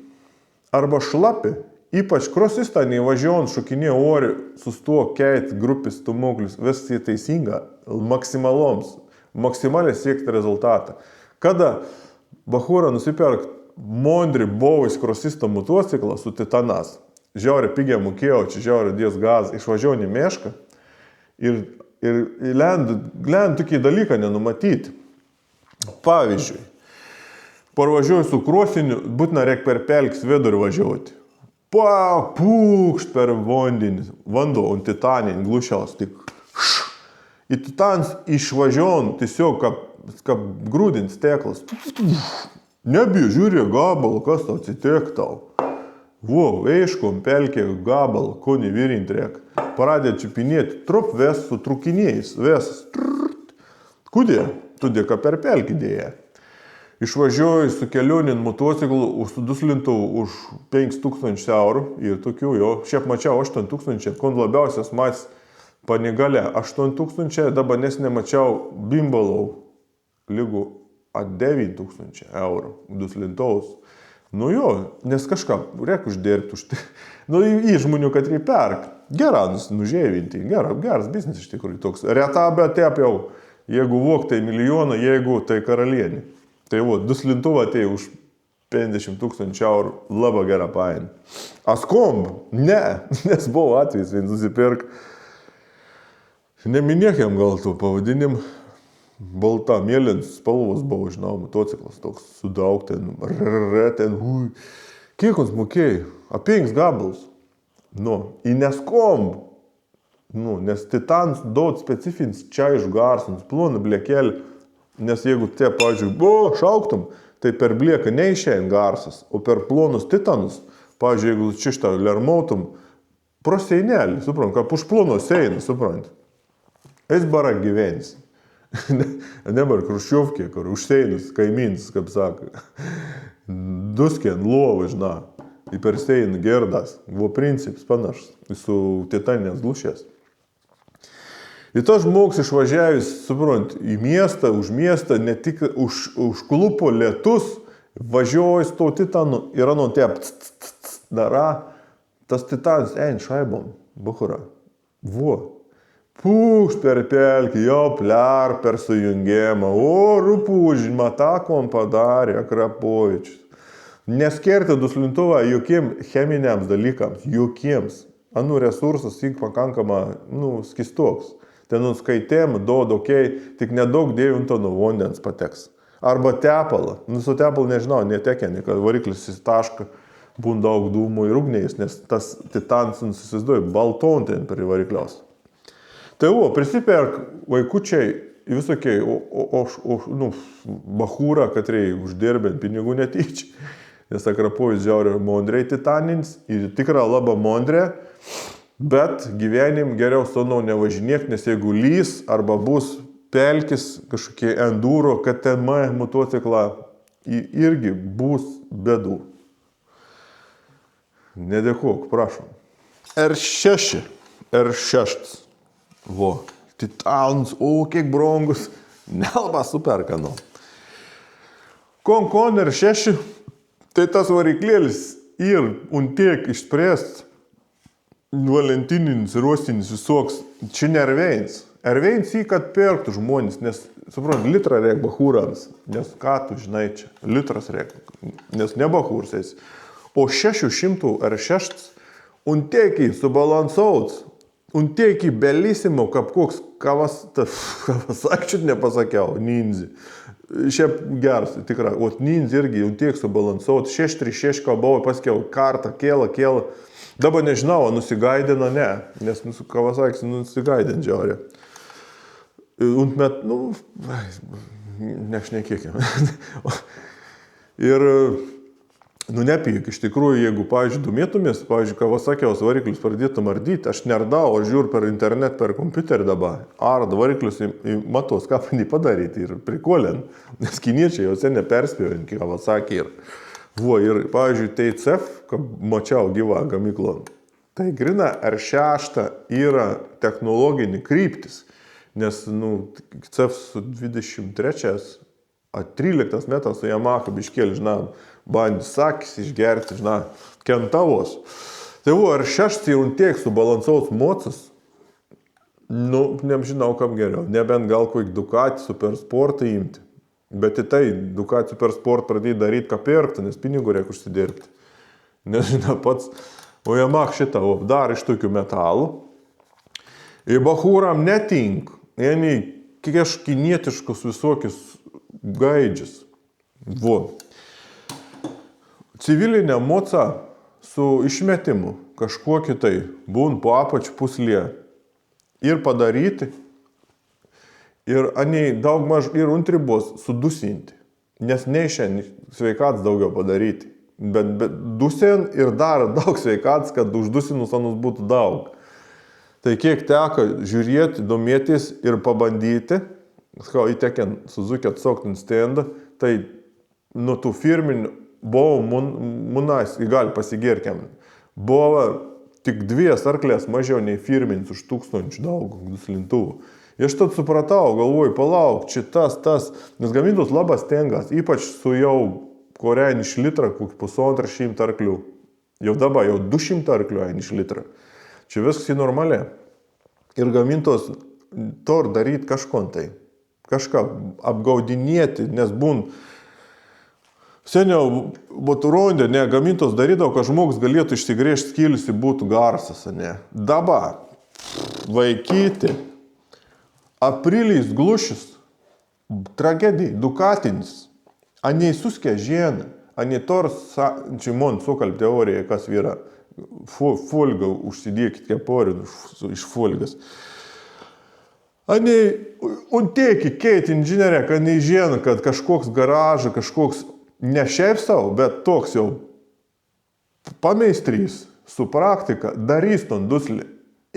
arba šlapi, ypač krosistą neįvažiuojant šokinė ori, sustuo keit grupės stumoklius, visai teisinga, maksimaliai siekti rezultatą. Kada bachūra nusipirk mondri bovais krosistą motociklą su titanas, žiaurė pigiai mokėjo, čia žiaurė dės gaz, išvažiuojant į mešką ir lend tokį dalyką nenumatyti. Pavyzdžiui, parvažiuoju su krosiniu, būtina reik per pelkis vidurį važiuoti. Pūkšt per vanduo, ant titaninį glušiaus, tik į titans išvažiuojant tiesiog kaip grūdins steklas. Nebijau, žiūrė gabalą, kas tau atsitek tau. Vo, eiškom pelkė gabalą, ko nevirint reik. Paradė čiupinėti, trup ves su trukinėjais, vesas. Kudė? Tudė, ką per pelkį dėja. Išvažiuoju su kelionin motociklu, suduslintų už 5000 eurų ir tokių jo, šiaip mačiau 8000, kon labiausias matys Panigale 8000, dabar nes nemačiau Bimbalau lygų 9000 eurų duslintaus. Nu jo, nes kažką reik uždirbti už tai. Nu į žmonių, kad jį perk. Geras nužėvinti, geras biznis iš tikrųjų toks. Reta, bet taip jau, jeigu vok tai milijoną, jeigu tai karalienė. Tai duslintuvą atėjo už 50 000 eurų, labai gerą paėmė. Askomb? Ne, nes buvo atvejs, vien susipirk. Neminėkiam gal tų pavadinim. Balta, mėlyns spalvos buvo, žinau, motociklas toks sudaug ten, hui. Kiek ons mokėjai? Apėngs gabalus. Nu, į neskomb. Nu, nes titans daug specifinis čaižų garsams, plūna blėkelį. Nes jeigu tie, pavyzdžiui, šauktum, tai per blieką neišėjant garsas, o per plonus titanus, pavyzdžiui, jeigu čištą lermautum, proseinelį, suprant, kaip už plono seiną, suprant. Eis barak gyvenis. Nebar Kruščiovkė, kur užseinus, kaimyns, kaip sako. Duskien, lova, žinai, į per seiną gerdas. Buvo principas panašus, su titaninės glušės. Ir tas žmogus išvažiavęs, suprant, į miestą, už miestą, ne tik užklupo lietus, važiuoja to titanu ir anu taip dara, tas titanas ein šaibom, buchura. Vo. Pūkšt per pelkį, jau pliar per sujungimą, o rupūžimą takom padarė Akrapovičius. Neskerti duslintuvą jokiem cheminiams dalykams, jokiems. Anu resursas tik pakankama, skistoks. Ten nuskaitėm, tik nedaug 9 tonų vandens pateks. Arba tepalą. Su tepalu nežinau, netekenį, kad variklis įstaška, būna daug dūmų ir ugniais, nes tas titans, įsivaizduoju, balton ten prie varikliaus. Tai prisiperk vaikučiai visokiai, bachūrą, kad reikia uždirbėt pinigų netyčia. Nes akrapojus žiauriai mondriai titanins ir tikra labai mondrė, bet gyvenim geriau sonau nevažinėk, nes jeigu lys arba bus pelkis kažkokie enduro, KTM motociklą, irgi bus bėdų. Nedėkok, prašom. R6. Titans, kiek brangus. Nelba superkanu. Kon R6, tai tas variklėlis ir tiek išspręst valentininis, ruostinis visoks, čia ne R1. R1 kad perktų žmonės, nes, suprant, litrą reik bachūrams, nes ką tu žinai čia, litras reik, nes ne bachūrsais. O 600 R6, tiekiai subalansuots, tiekiai belysimo, kaip koks Kawasaki nepasakiau, Ninja. Šiaip geras, tikrai, Ninja irgi, tiek subalansuots, 636 kalbavo, paskiau kartą, kėlą. Dabar nežinau, nusigaidino, ne, nes Kawasaki nusigaidino žiauriai. Nešnekėkime. Ir, nepyk, iš tikrųjų, jeigu, pavyzdžiui, domėtumės, pavyzdžiui, Kawasakiaus variklius pradėtum ardyti, aš nerdau, aš žiūriu per internet, per kompiuterį dabar, arda variklius, matos, ką padaryti ir prikolin, nes kiniečiai jau seniai perspėjo, Kawasaki ir, ir, pavyzdžiui, TCF, kad mačiau gyvą gamyklą, tai grina R6 yra technologinė kryptis, nes, CF su 23, 13 metas su Yamaha biškėlį, bandys sakys išgerti, kentavos. Tai R6 ir tiek subalansuots mocas, nežinau kam geriau, nebent gal kokį Ducati Supersportą imti. Bet į tai Ducati Supersport pradėjo daryti ką pirkti, nes pinigų reikia užsidirbti. Nežinau pats, o Yamaha šitą dar iš tokių metalų. Ir bachūram netink, kinietiškus visokius gaidžius. Civilinė moca su išmetimu kažkuo kitai, būn po apačių puslė ir padaryti, ir daugmaž ir ribos sudusinti, nes neišen sveikats daugiau padaryti, bet dusen ir dar daug sveikats, kad uždusinus anus būtų daug. Tai kiek teko žiūrėti, domėtis ir pabandyti, įtekiant Suzuki atsokti stendą, tai tų firminių buvo munais, gali pasigirkiam. Buvo tik 2 arklės mažiau nei firminis už 1000 daug duslintuvų. Ir aš tad supratau, galvoju, palauk, čia tas, nes gamintos labas stengas, ypač su jau korein iš litrą, kokį 150 arklių. Jau dabar, jau 200 arklių iš litrą. Čia viskas į normaliai. Ir gamintos to daryti kažkontai. Kažką apgaudinėti, nes būn seniau būtų rondė, gamintos darydavo, kad žmogus galėtų išsigrėžti skylius ir būtų garsas, ne. Dabar vaikyti, apriliais glušis, tragedijai, Ducatinis, suskia žieną, tors, čia man sukalb teorija, kas yra, folgą užsidėkit keporį iš folgas. Tieki keit inžinierė, kad žino, kad kažkoks garažas, kažkoks ne šiaip savo, bet toks jau pameistrys su praktika darys ton duslį.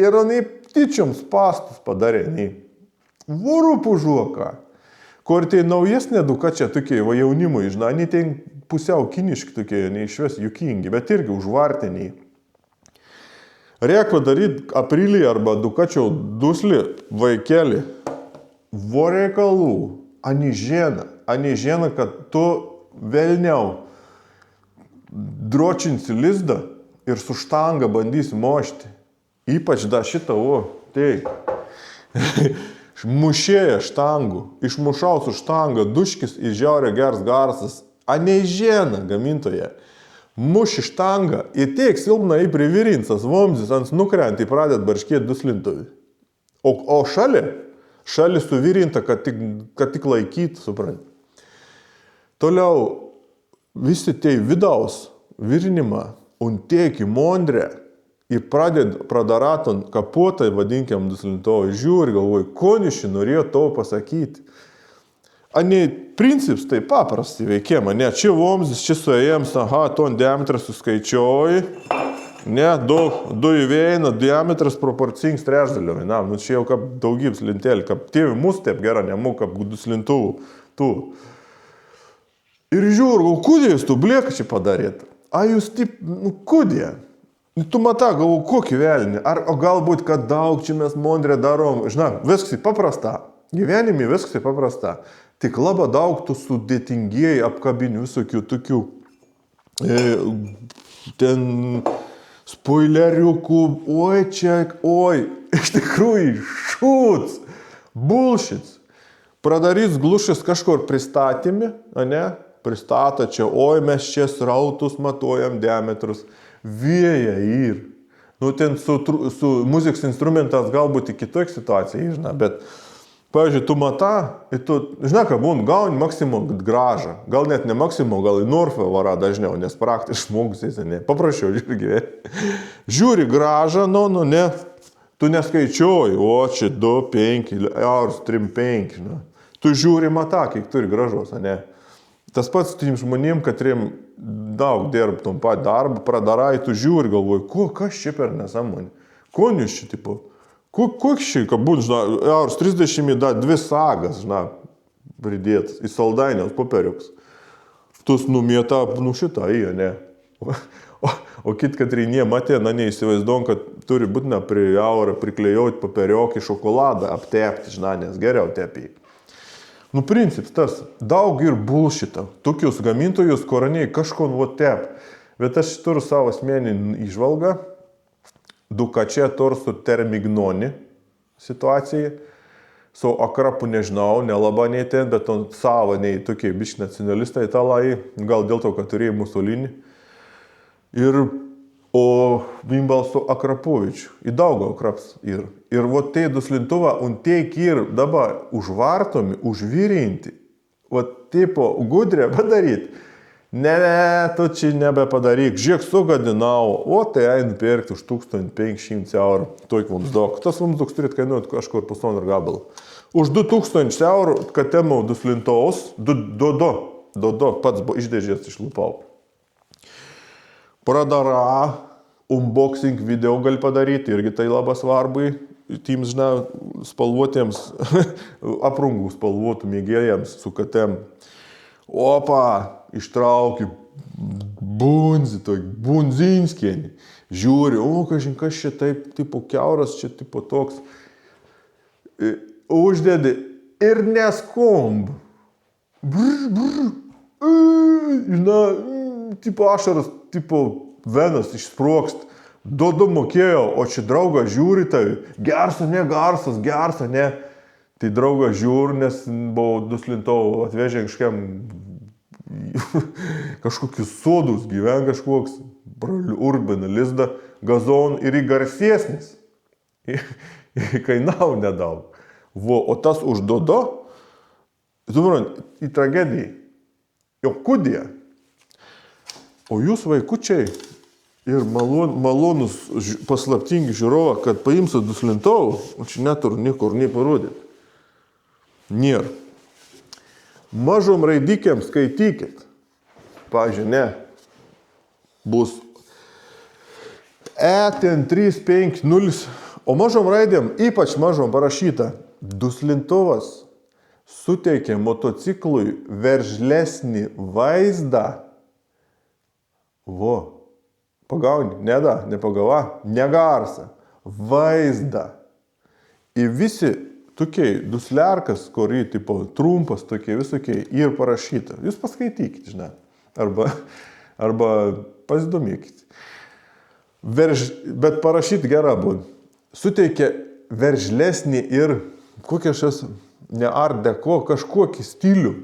Ir tyčiom spastus padarė, vorų pužuoką. Kur tai naujesnė Ducati tokie jaunimui, tai pusiau kiniški tokie, išves jukingi, bet irgi užvartiniai. Reikia daryti aprilį arba Ducati duslį vaikelį. Reikalų, žena, kad tu vėlniau dročinsi lizdą ir su štanga bandysi mošti. Ypač šitą, tai mušėja štangų, išmušau su štanga, duškis į žiaurę gers garsas, žena gamintoje. Muši štangą ir tiek silpnai privirinsas vamzdis ant nukrenta ir pradėt barškėti duslintuvį. O šalia suvirinta, kad tik laikytų, suprant. Toliau visi tai vidaus virinimą, tiek į mondrę, ir pradaraton kapotai, vadinkiam, duslintovai, žiūri, galvoju, ko niši norėjo to pasakyti. Ane princips tai paprastai veikia, ne, čia vomzis, čia suėjams, aha, ton diametras suskaičiuoji, ne, du įveina, diametras proporcingas trečdalio vienam, nu čia jau kaip daugybs lintėlį, kaip tėvi mūsų taip gera, nemu, kaip duslintuvų, tų. Ir žiūrėjau, kudė jūs tu blėka čia padarėt? A jūs taip, nu kudė? Tu matai, galvoju, kokį velnį? O galbūt, kad daug čia mes mondrė darom. Žinai, viskas paprasta. Gyvenime viskas paprasta. Tik labai daug tų sudėtingieji apkabinių visokių tokių ten spoileriukų, oi čia, oi, iš tikrųjų šūts, bullshit. Pradarys glušis kažkur pristatymį, ne? Pristato čia, oi mes čia srautus matuojam diametrus, vėja ir. Nu, ten su muzikos instrumentas galbūt į kitokią situaciją, žinai, bet, pavyzdžiui, tu matą, ir tu, žinai, ką būn, gauni maksimum gražą, gal net ne maksimum, gal į Norfą vara dažniau, nes praktiškai žmogus, ne, paprašiau, žiūri gražą, nu, ne, tu neskaičiuoji, o čia 2, 5, ar 3, 5, ne. Tu žiūri matą, kiek turi gražos, ne. Tas pats tiem žmonėm, kad turėjom daug dirbti tom pat darbą, pradarai, tu žiūri, galvoji, kas čia per nesąmonė? Ko jūs čia, tipo? Koks čia, kad būtų, žinai, ars 30 da 2 sagas, žinai, pridėtas į saldainiaus popieriuks. Tus numėta, nu šitą, ne. O kit, kad reinė matė, na, neįsivaizduom, kad turi būtina prie aurą priklejauti popieriokį šokoladą, aptepti, žinai, nes geriau tepi. Nu, princips tas, daug ir bullshitą. Tokius gamintojus, koraniai kažko tep. Bet aš turiu savo asmeninį įžvalgą. Dukačia turiu su termignoni situacijai. Su akrapu nežinau, nelaba nei ten, bet on savo, nei tokie biški nacionalistai italai. Gal dėl to, kad turėjo Musolinį. O bimbal su Akrapovičiu. Į daugą akraps ir. Ir vot tai duslintuvą, un teik ir dabar užvartomi, užvirinti. Vot tipo gudrė padaryti. Ne, tu čia nebepadaryk. Žiūrėk, sugadinau. O tai einu pirkti už 1500 eurų. Toik mums daug. Tas mums daug turėt kainuoti kažkur pusantro gabalą. Už 2000 eurų, kad temu duslintovus, do, pats išdėžės išlupau. Pradara, unboxing video gali padaryti, irgi tai labai svarbai, tiems, žinai, spalvotiems, aprungų spalvotų mėgėjams su katėm. Opa, ištrauki bunzinskienį, žiūri, o, kažin, kas čia taip, tipo kiauras, čia tipo toks. Uždedi ir neskomb. Tipo ašaras, tipo venas išsprokst, dodo mokėjo, o čia draugas žiūri tai, gersa, ne, garsas, gersa, ne. Tai draugas žiūri, nes buvau duslintovų atvežę kažkokius sodus, gyven kažkoks, urbina lizdą, gazon ir į garsesnis. Kainau nedaug. O tas už dodo, suprantat, į tragediją. Jo kudė. O jūs vaikučiai ir malonus paslaptingi žiūrovą, kad paimsit duslintovų, o čia neturiu niekur nei parodyti. Nėra. Mažom raidykiam skaitykit. Pavyzdžiui, ne. Bus ten 3, 5, 0. O mažom raidėm, ypač mažom parašyta, duslintuvas suteikia motociklui veržlesnį vaizdą. Pagauni, neda, nepagava, negarsa, vaizdą. Ir visi tokie duslerkas, kurį tipo trumpas tokie visokie ir parašyta. Jūs paskaitykite, žinai, arba pasidomėkite. Bet parašyti gerą būtų. Suteikia veržlesnį ir kokią šias ne art deco, kažkokį stilių.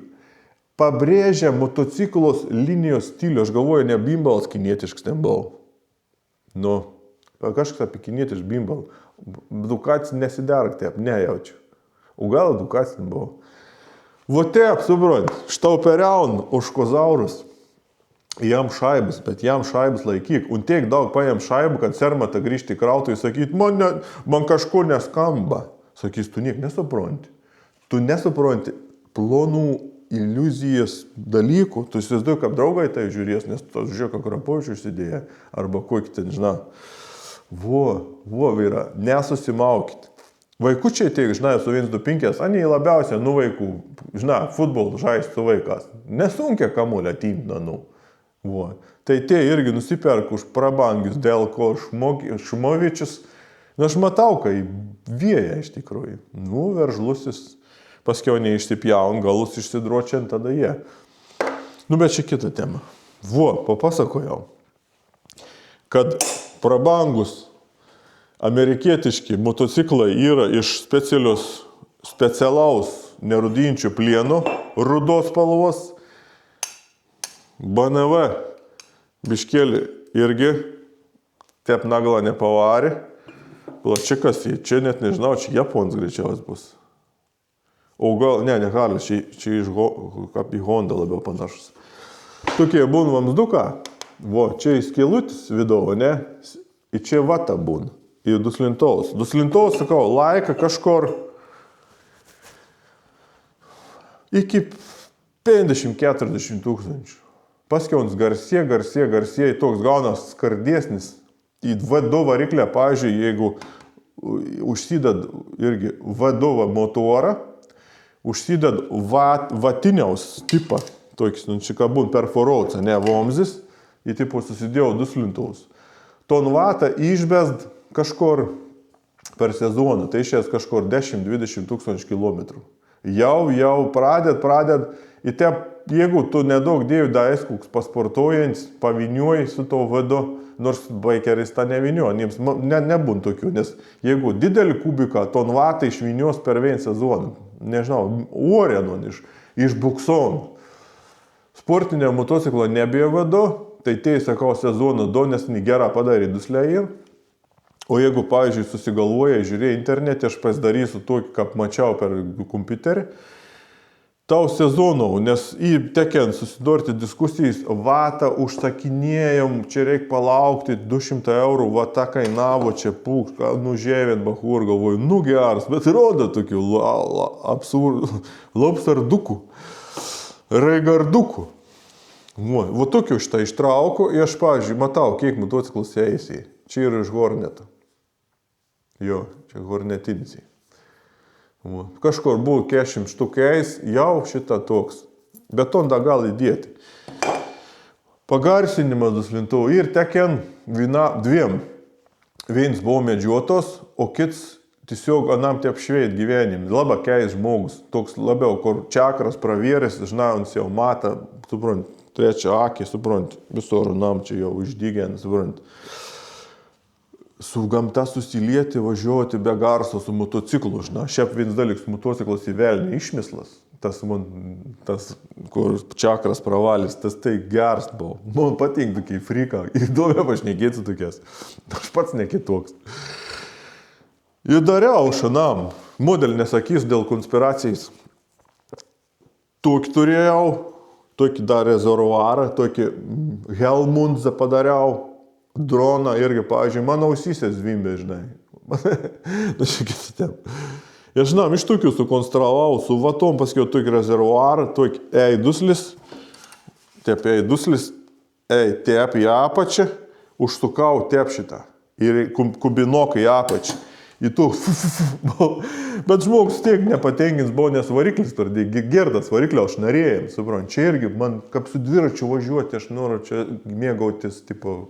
Pabrėžia motociklos linijos stilių. Aš galvoju, ne bimbalas kinietiškas ten buvo. Nu, kažkas apie kinietišką bimbalą. Edukacija nesiderk taip, nejaučiu. O gal edukacija buvo. Vo taip, subrant, štauperiaun oškozaurus. jam šaibas, bet jam šaibas laikyk. Un tiek daug paėm šaibų, kad sermata grįžti į krautą ir sakyt, man kažko neskamba. Sakys, tu niek nesupranti. Tu nesupranti plonų iliuzijas dalykų. Tu įsivaizduoji, kaip draugai tai žiūrės, nes tu žiūrėk, ką Rapovičius įdėja. Arba kokį ten, žinai. Vyra, nesusimaukit. Vaikučiai tiek, žinai, su 1-2-5, ani labiausiai nu vaikų, žinai, futbolų žaisti su vaikas. Nesunkia kamuolę atimt nanų. Tai tie irgi nusiperka už prabangius dėl ko Šmovičius. Aš matau, kai vėja iš tikrųjų. Veržlusis, paskiau neišsipjaun, galus išsidročiant, tada jie. Bet čia kita tema. Papasakojau, kad prabangus amerikietiški motociklai yra iš specialaus nerudinčių plieno, rudos spalvos. BNV biškėlį irgi tep naglą nepavarė. Plačikas, čia net nežinau, čia Japons greičiausiai bus. O gal, ne Harley, čia iš Honda labiau panašus. Tokie būn vamsduką, čia įskilutis vidau, ne? Ir čia vata būn. Ir duslintaus. Duslintaus, sakau, laika kažkur iki 50-40 tūkstančių. Paskiauns garsė, toks gaunas skardesnis. Į V2 variklę, pavyzdžiui, jeigu užsided irgi V2 motorą, užsided vatiniaus tipą, tokis, čia kabun perforauca, ne vamzdis, į tipo susidėjau duslintaus. Ton vatą išbezd kažkur per sezoną, tai išės kažkur 10-20 tūkstančių kilometrų. Jau pradėd, jeigu tu nedaug dėjų daiskūks pasportuojant, paviniuoji su to vadu, nors baikeris tą nevinio, jiems nebūn tokių, nes jeigu didelį kubiką, ton vatą išvinios per vieną sezoną, nežinau, orienon iš bukson. Sportinio motociklo nebėjo vadu, tai sakau sezoną du, nes gerą padarė duslę. O jeigu, pavyzdžiui, susigalvoja, žiūrėjai internete, aš pasidarysiu tokį, kaip mačiau per kompiuterį, tau sezonų, nes į teken susidurti diskusijais, vatą užsakinėjom, čia reikia palaukti 200 eurų, vata kainavo, čia pūk, nužėvėt bahur, galvoju, geras, bet rodo tokių lapsardukų, raigardukų. Tokių šitą ištrauku ir aš, pavyzdžiui, matau, kiek motociklas eisiai. Čia yra iš Horneto. Jo, čia Hornetinis. Kažkur buvo 40 štukiais, jau šitą toks. Bet on da gal įdėti. Pagarsinimas duslintuvų ir teken dviem. Vienas buvo medžiotos, o kits tiesiog anam te apšveit gyvenimą. Labai keis žmogus, toks labiau, kur čakras pravėrės, žinai, jis jau mata, suprant, trečią akį, suprant, visur nam čia jau išdygę, suprant. Su gamta susilieti, važiuoti be garso su motociklu, žinai. Šiaip vienas dalykas, motociklas į velnį išmislas. Tas, kur čakras pravalis, tas tai geras buvo. Man patinka tokiai frika, įdomiai pašnekėti tokias. Aš pats nekitoks. Ir dariau šanam. Modelį nesakys dėl konspiracijais. Tokį turėjau, tokį dar rezervuarą, tokį Helmundzą padariau. Droną irgi, pavyzdžiui, mano ausysės zvimbė, žinai. Ir žinau, iš tokių sukonstravau, su vatom, paskiau tokį rezervuarą, tokį eiduslis, tep į apačią, užsukau tep šitą ir kubinoką į apačią. Į tų, bet žmogus tiek nepatenkins buvo, nes variklis tardė, gerdas variklio aš norėjom, suprant, čia irgi man kaip su dviračiu važiuoti, aš noriu čia mėgautis, tipo,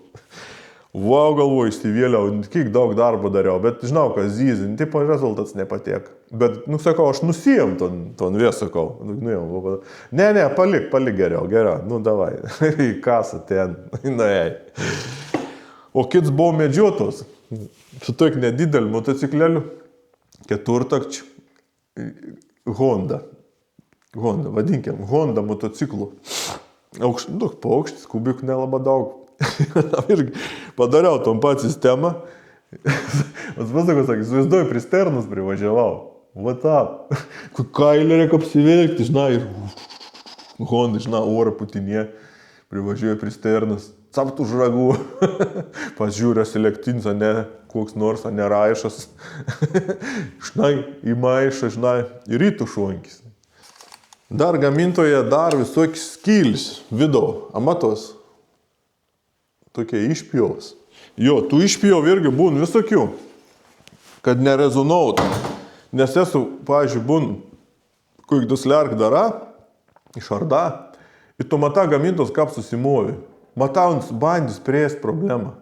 galvoju, įsivėliau, kiek daug darbo dariau, bet žinau, kad zyzin, tipo, rezultats nepatiek. Bet, sakau, aš nusijom ton vėsakau, ne, palik geriau, davai, į kasą ten, O kits buvo medžiotos. Su tokiu nedideliu motocikleliu, keturtakčiu, Honda, vadinkim, Honda motociklu. Paukštis, kubikų nelabai daug. Irgi padariau tom pat sistemą. Pasakau, įsivaizduoju, prie sternus privažiavau. Vatap. Kailį reikia apsivilkti, žinai, ir Honda, žinai, orą putinė. Privažiuoja pristernas, capt už ragų, pažiūrės elektins, ne, koks nors, ne raišas. Žinai, į maišą, žinai, ir rytų šonkis. Dar gamintoje dar visokius skylis, vidau, amatos. Tokie išpjovas. Jo, tų išpjov irgi būn visokių, kad nerezonautų. Nes esu, pavyzdžiui, būn, kokiu duslerk dara, išarda, ir tu matą gamintos kaip susimovi. Matauns bandys prieis problemą.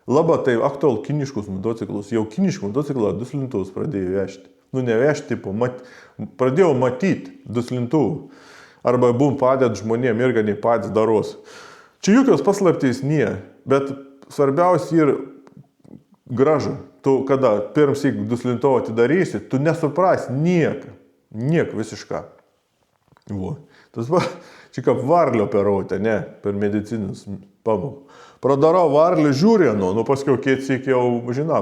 Labai tai aktual kiniškus motociklus. Jau kiniškų motociklą duslintuvus pradėjau vežti. Nu, nevežti, tipo, pradėjau matyti duslintuvų. Arba būn padėt žmonėm irgi nei patys daros. Čia jokios paslaptys nie, bet svarbiausia ir gražu. Tu, kada pirmsik duslintuvą atidarysi, tu nesuprasi nieką. Niek visišką. Vo. Tas va, čia kaip varlio operuoti, ne, per medicininius pamokų. Pradarau varlį žiūrėnu, nu paskiau kiek jau, žinau,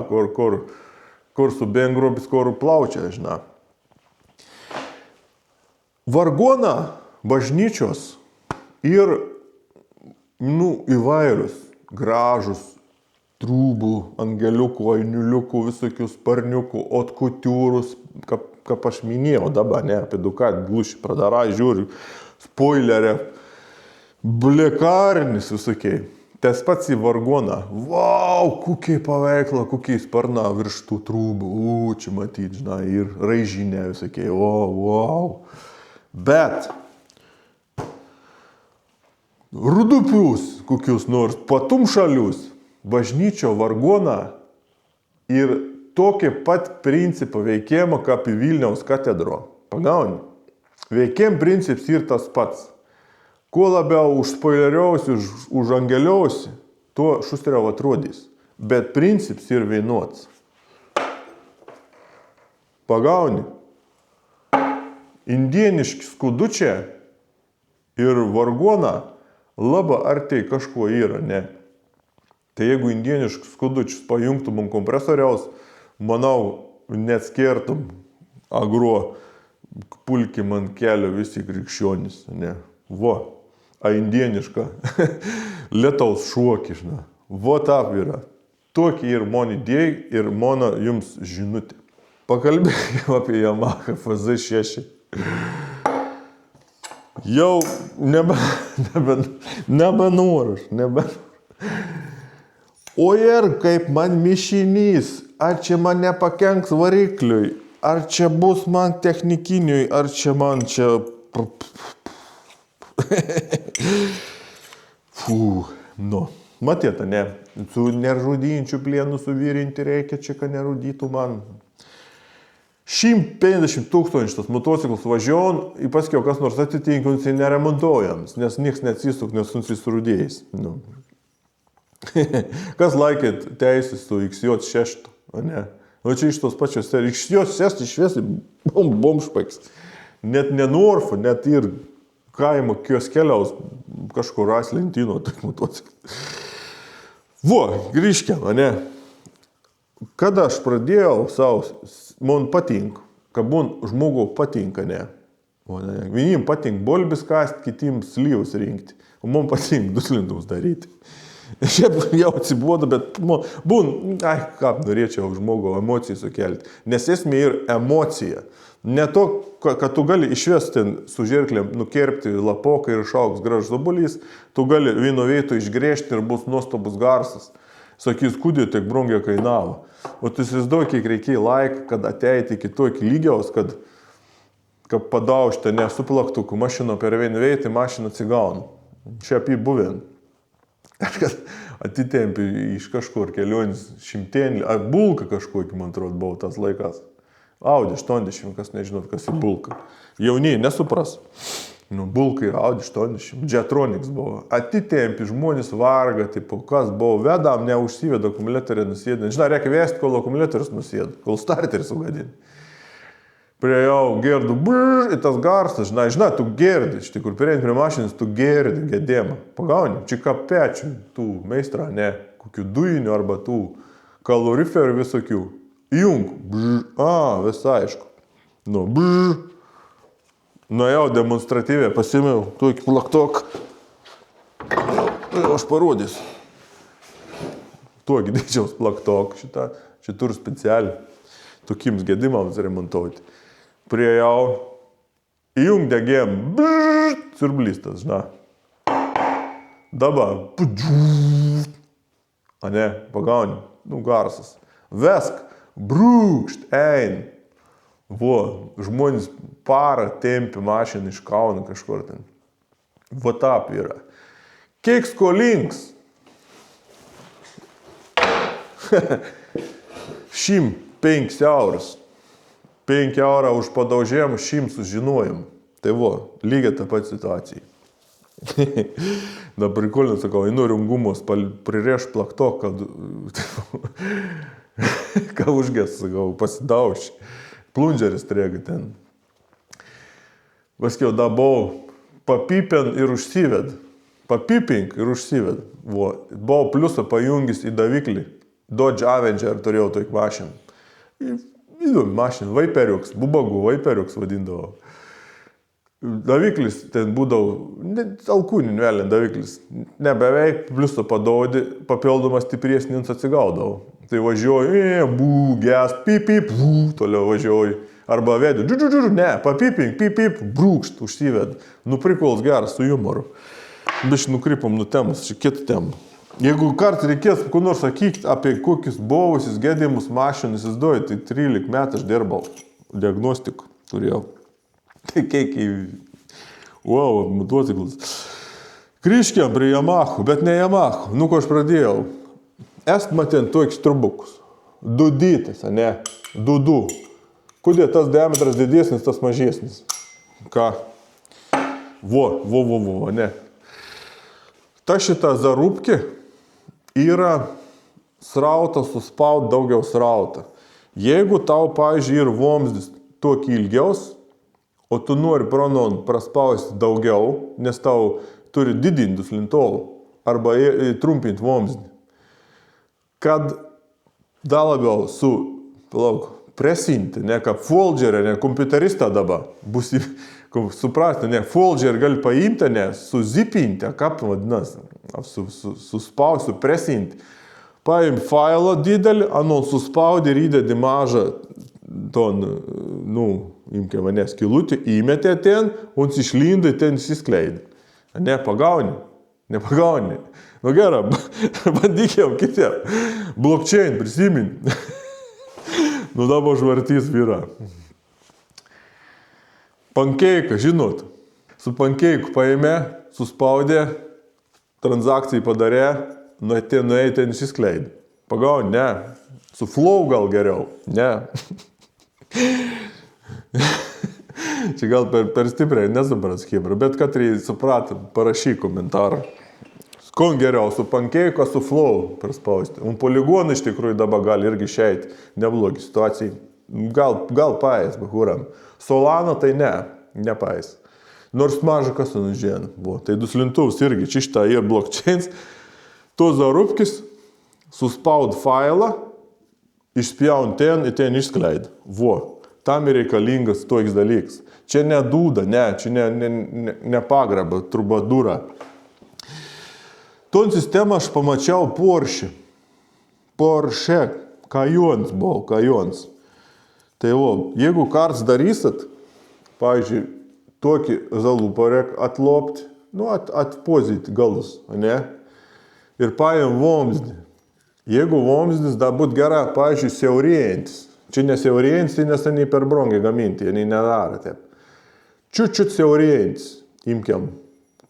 kur su bengrobis, kur plaučia, žinau. Vargoną bažnyčios ir, nu, įvairius, gražus, trūbų, angeliukų, ainiuliukų, visokių sparniukų, otkutiūrus, kaip aš minėjau dabar, ne, apie dukat, gluši, pradarai, žiūriu, spoilerė, blekarnis visokiai. Tas pats į vargoną. Vau, kokie paveikla, kokie sparna virš tų trūbų. Čia matyt, žinai, ir raižinė visokiai. Vau. Bet rudupius, kokius nors patumšalius, bažnyčio vargoną ir tokį pat principą veikimo kaip į Vilniaus katedro. Pagauni? Veikim principas ir tas pats. Kuo labiau užspoileriausi, užangeliausi, tuo šustriau atrodys. Bet principas ir vienods. Pagauni? Indieniški skudučiai ir vargona labai arti kažko yra, ne? Tai jeigu indieniškus skudučius pajungtum ant kompresoriaus, manau, neatskirtum agro pulkim ant kelio visi krikščionys, ne? Vo, a indieniška lietaus šuokį, žinai. Vo taip yra. Tokie ir mano idėjai ir mano jums žinutė. Pakalbėkime apie Yamaha FZ6. Jau nebenoriu. O ir kaip man mišinys, ar čia man nepakenks varikliui, ar čia bus man technikiniui, ar čia man čia... Nu, matėte, ne? Su nežudinčiu plienu suvirinti reikia, čia ką nerudytų man. 150 000 tas motociklas važiuojam, ir paskiau kas nors atitinkamai neremontuojams, nes nieks neatsisuk, nes susirudėjais. Nu. Kas laikėt teisės su XJ6, ne? O čia iš tos pačios XJ6 išviesi bomšpaiks. Net ne Norfo, net ir kaimo kioskeliaus kažkur ras lentino, tak motociklas. Vo, grįžkime, ne? Kada aš pradėjau savo, man patinka, kad man žmogų patinka, ne? Vienim patinka bolbis kast, kitim slyvus rinkti, o man patinka duslintuvus daryti. Šiaip jau atsibodo, bet kaip norėčiau žmogų emociją sukelti. Nes esmė ir emocija. Ne to, kad tu gali išvesti su žirklėm, nukerpti lapoką ir išaugs gražus obuolys, tu gali vieno vieto išgrėžti ir bus nuostabus garsas. Sakys, kudė tiek brangė kainavo. O tu įsivaizduoji, kiek reikėjo laiką, kad ateiti iki tokį lygiaus, kad padaužti nesuplaktukų mašino per vieną vietą, mašina atsigauna. Čia apie buvien. Kad atitempi iš kažkur kelionis šimtenį, ar bulka kažkokį, man atrodo, buvo tas laikas. Audi 80, kas nežinot, kas į bulka. Jauniai nesupras. Nu, bulka yra Audi 80, Jetronics buvo. Atitempi žmonės varga, tipo, kas buvo, vedam, neužsiveda, akumuliatorė nusėdė. Žinai, reikia vesti, kol akumuliatorius nusėdė, kol starteris sugadinė. Prie jau gerdu, ir tas garsas, žinai, tu gerdi, iš tikrųjų, perėjant prie mašinis, tu gerdi gedėmą. Pagauni, čia kapečių, tų meistrą, ne, kokių dujinių arba tų kaloriferių visokių. Jung, visai aišku. Nu, nuėjau demonstratyviai, pasimiau tokį plaktok. Aš parodysiu. Tuogi didžiaus plaktok šitą. Čia turiu specialiai. Tokiems gedimams remontuoti. Priejau. Įjung degėm. Siurblystas, žinai. Dabar. A ne, pagauni. Garsas. Vesk. Brūkšt. Ein. Žmonės parą tempi mašiną iš Kauno kažkur ten. Tap yra. Kiek skolinks. 105 euras. 5 eurą už padaužėjimą, 100 sužinojimą. Tai lygiai ta pat situacija. Da prikolinu, sakau, einu rungumos, prirėš plakto, kad užges, sakau, pasidauši. Plunžeris trėga ten. Paskiau, da buvau papipin ir užsived. Papipink ir užsived. Buvau pliusą pajungęs į daviklį. Dodge Avenger turėjau tokį mašiną. Įdomi mašina, vaiperiuks, bubagų vaiperiuks vadindavo. Daviklis ten būdavo, alkūninį vėlin daviklis. Ne beveik, pliusą padodį, papildomas stipresnins atsigaudavo. Tai važiuoju, ges, pip, toliau važiuoju. Arba vediu, ne, papipink, pip, brūkšt, užsived. Prikols geras su jumoru. Biškai nukrypom nuo temos, čia kitą temą. Jeigu kart reikės ko nors sakyti apie kokius buvusius gedimus mašinus, įsivaizduoju, tai 13 metų aš dirbau, diagnostiku turėjau. Tai keikiai, motociklas. Kryškiam prie Yamaha, bet ne Yamaha, ko aš pradėjau. Est matin toks trubukus, dudytas, ne, dudu. Kodėl tas diametras didesnis, tas mažesnis? Ką? Ne. Ta šita zarubkė yra srautą suspaud daugiau srautą. Jeigu tau, pavyzdžiui, ir vamzdis tokį ilgiaus, o tu nori praspausti daugiau, nes tau turi didinti slintolų arba trumpinti vamzdį, kad da labiau presinti, ne kaip folgerė, ne kompiuterista dabar, bus suprasti, ne, folger gali paimti, ne, suzipinti, kaip vadinasi, suspausti, presinti. Paim failą didelį, suspaudi ir įdedi mažą ton, imkė mane skilutį, įmetė ten, un išlindai ten įsiskleidė. Ne, pagauni, nepagauni. Gerai, bandykėjom kitiem. Blockchain, prisimin. Dabar žvartys vyra. Pankeiką, žinot, su pankeiku paėmė, suspaudė, transakcijai padarė, nuėjai ten įsiskleidė. Pagauni, ne. Su flow gal geriau, ne. Čia gal per stipriai nesupras chebra, bet katrai supratom, parašyk komentarą. Kon geriau, su pankeiku, su flow praspausti. Un poligonai iš tikrųjų dabar gali irgi išeiti, neblogi situacijai. Gal paės, bahuram. Solana tai nepaės. Nors maža kas nužien. Tai du slintuvus irgi, čišta ir blockchains. Tu zarubkis, suspaud failą, išspjaun ten ir ten išskleid. Tam ir reikalingas toks dalykas. Čia ne dūda, čia ne pagraba, trubadūra. Ton sistemą aš pamačiau Porsche, Kajons buvo, Kajons. Tai jeigu karts darysit, pavyzdžiui, tokį zalupą reik atlopti, atpozyti galus, ne? Ir paėm vamzdį. Jeigu vamzdis da būt gera, pavyzdžiui, siaurėjantis. Čia nesiaurėjantis, tai nesaniai per brangiai gaminti, jie nedaro taip. Čiut siaurėjantis, imkiam,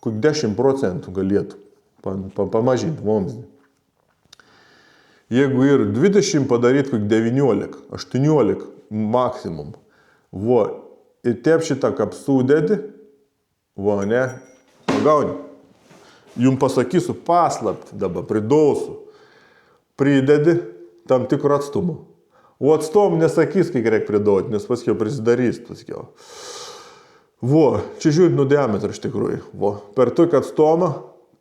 kokį 10% galėtų pamažinti vamzdį. Jeigu ir 20 padaryt, kokį 19, 18 maksimum. Ir taip šitą kapsų dedi, ne, pagauni. Jums pasakysiu paslaptį dabar, pridausiu. Pridedi tam tikrą atstumą. O atstumą nesakys, kiek reikia pridauti, nes paskiau prisidarys. Paskiau. Čia žiūrint nuo diametrą iš tikrųjų. Per tokį atstumą,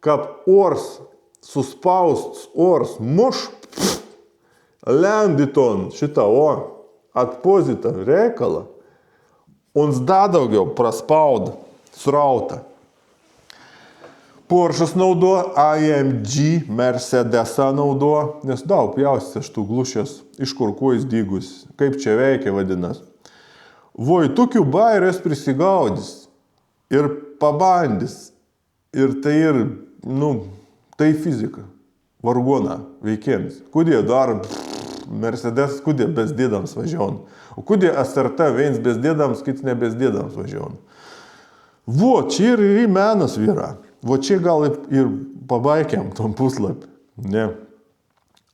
kaip ors, suspausts ors, muš, lenditon šitą atpozitą reikalą, uns da daugiau praspauda srautą. Porsche'as naudo, AMG, Mercedesą naudo, nes daug pjaustys aš tų glušės, iš kur kuo jis dygus, kaip čia veikia vadinas. Voi, tokių bairių jas prisigaudys ir pabandys. Ir tai tai fizika, vargona veikėjams. Kudė dar Mercedes, kudė bezdėdams važiaun. O kudė SRT viens bezdėdams, kits nebezdėdams važiaun. Vo, čia ir menas vyra. Vo čia gal ir pabaigiam tom puslapį. Ne.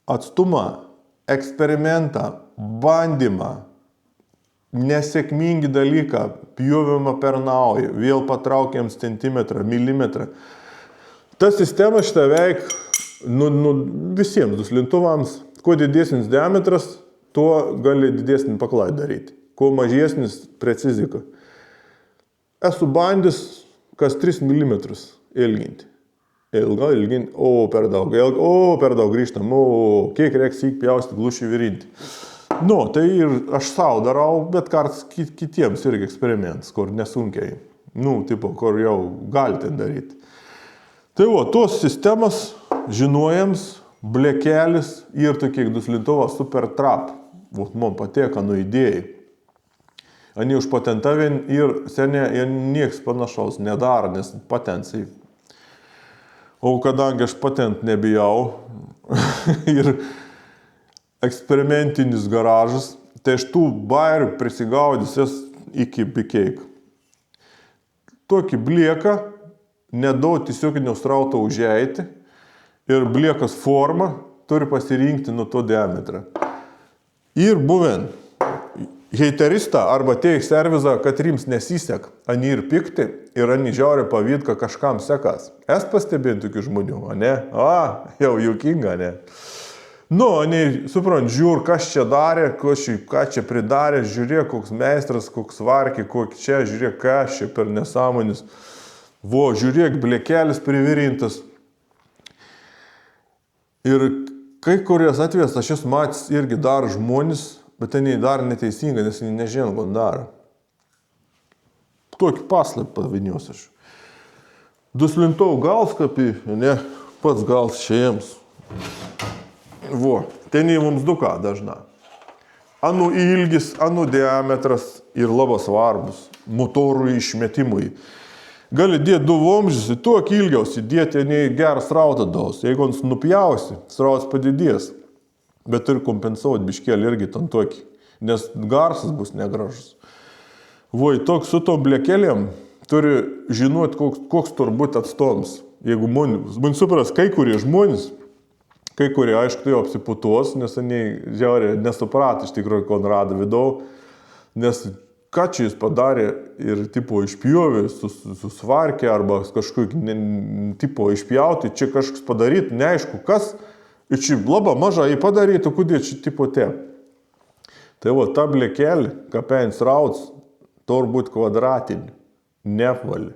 Atstumą, eksperimentą, bandymą, nesėkmingi dalyką, pjovimą per naują, vėl patraukiam centimetrą, milimetrą. Ta sistema šitą veik visiems duslintuvams, kuo didesnis diametras, tuo gali didesnį paklaidą daryti. Kuo mažesnis precizika. Esu bandys kas 3 mm ilginti. Ilginti, per daug grįžtam, kiek reiks pjausti glušį virinti. Tai ir aš savo darau, bet kartais kitiems irgi eksperimentas, kur nesunkiai, kur jau galite daryti. Tai tos sistemas žinojams, blekelis ir tokie duslintuvas super trap. Man patėka idėjai. Ani užpatentavę ir seniai nieks panašaus nedaro, nes patentai. O kadangi aš patent nebijau ir eksperimentinis garažas, tai aš tų bairių prisigaudysės iki bikeik. Tokį blieką, nedaug tiesioginio srauto užeiti ir bliekas forma turi pasirinkti nuo to diametrą. Ir buvен heiteristą arba teik servizą, kad rims nesisek, ani ir pikti ir ani žiauri pavyt, kad kažkam sekas. Es pastebėjau tokių žmonių, ne? Jau juokinga, ne? Ani, suprant, žiūr, kas čia darė, ką čia pridarė, žiūrėk, koks meistras, koks varkė, koks čia, žiūrėk, kas čia per nesąmonis. Žiūrėk, blekelis privirintas. Ir kai kurias atvės, aš esu matęs irgi dar žmonės, bet tai dar neteisinga, nes jie nežino, ko daro. Tokį paslapį pavinios aš. Duslintuvų galskapį, ne, pats gals šiems. Ten į mums duka dažna. Anų ilgis, anų diametras ir labai svarbus motorų išmetimui. Gali dėti 2 vamzdžius, į tokį ilgiausi dėti, nei gerą srautą daus. Jeigu jis nupjausi, srautas padidės. Bet turi kompensuoti biškėlį irgi ten tokį, nes garsas bus negražus. Toks su tom blekėlėm turi žinoti, koks turbūt atstoms. Jeigu man supras, kai kurie žmonės, kai kurie, aišku, jau apsiputos, nes žiauriai nesuprat iš tikrųjų, ko rado vidau, nes ką čia jis padarė ir tipo išpjovė, susvarkė arba kažkokį tipo išpjauti, čia kažkas padaryti, neaišku kas, ir čia labai mažai padarytų, kodėl čia tipo te. Tai ta blekėlė, kapeins rauts, turi būti kvadratinė, ne apvali.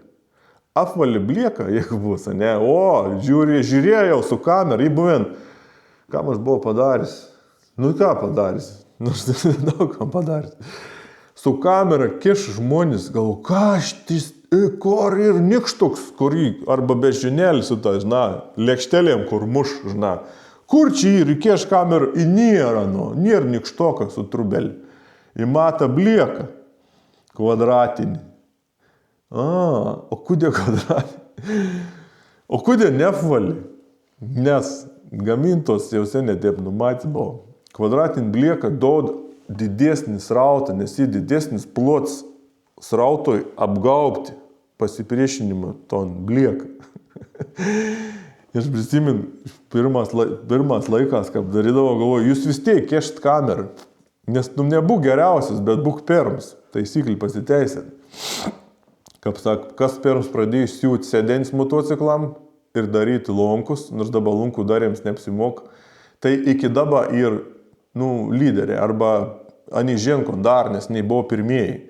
Apvali blieka, jeigu bus, ne? Žiūrėjau su kamera, jį buvien, kam aš buvau padaręs? Ką padaręs? Daug kam padaręs. Su kamera kiš žmonės, galvo, kaštis, kur ir nikštoks, kurį, arba bežinėlis su ta, lėkštelėm, kur muš, Kur čia ir kieš kamerą, nėra nikštokas su trubelį. Įmata blieka kvadratinį. O kodėl kvadratinį? O kodėl neapvali? Nes gamintos jau seniai taip numatė buvo. Kvadratinį blieką duoda didesnį srautą, nes jį didesnis plots srautoj apgaubti pasipriešinimą ton blieką. Aš prisimenu, pirmas laikas, kaip darydavo, galvoju, jūs vis tiek kešt kamerą, nes nebūk geriausias, bet būk pirms, taisyklį pasiteisint. Kaip sak, kas pirms pradėjo siūti sėdens motociklam ir daryti lonkus, nors dabar lonkų darėms neapsimok, tai iki dabar ir, lyderiai, arba ani ženkon dar, nes nei buvo pirmieji.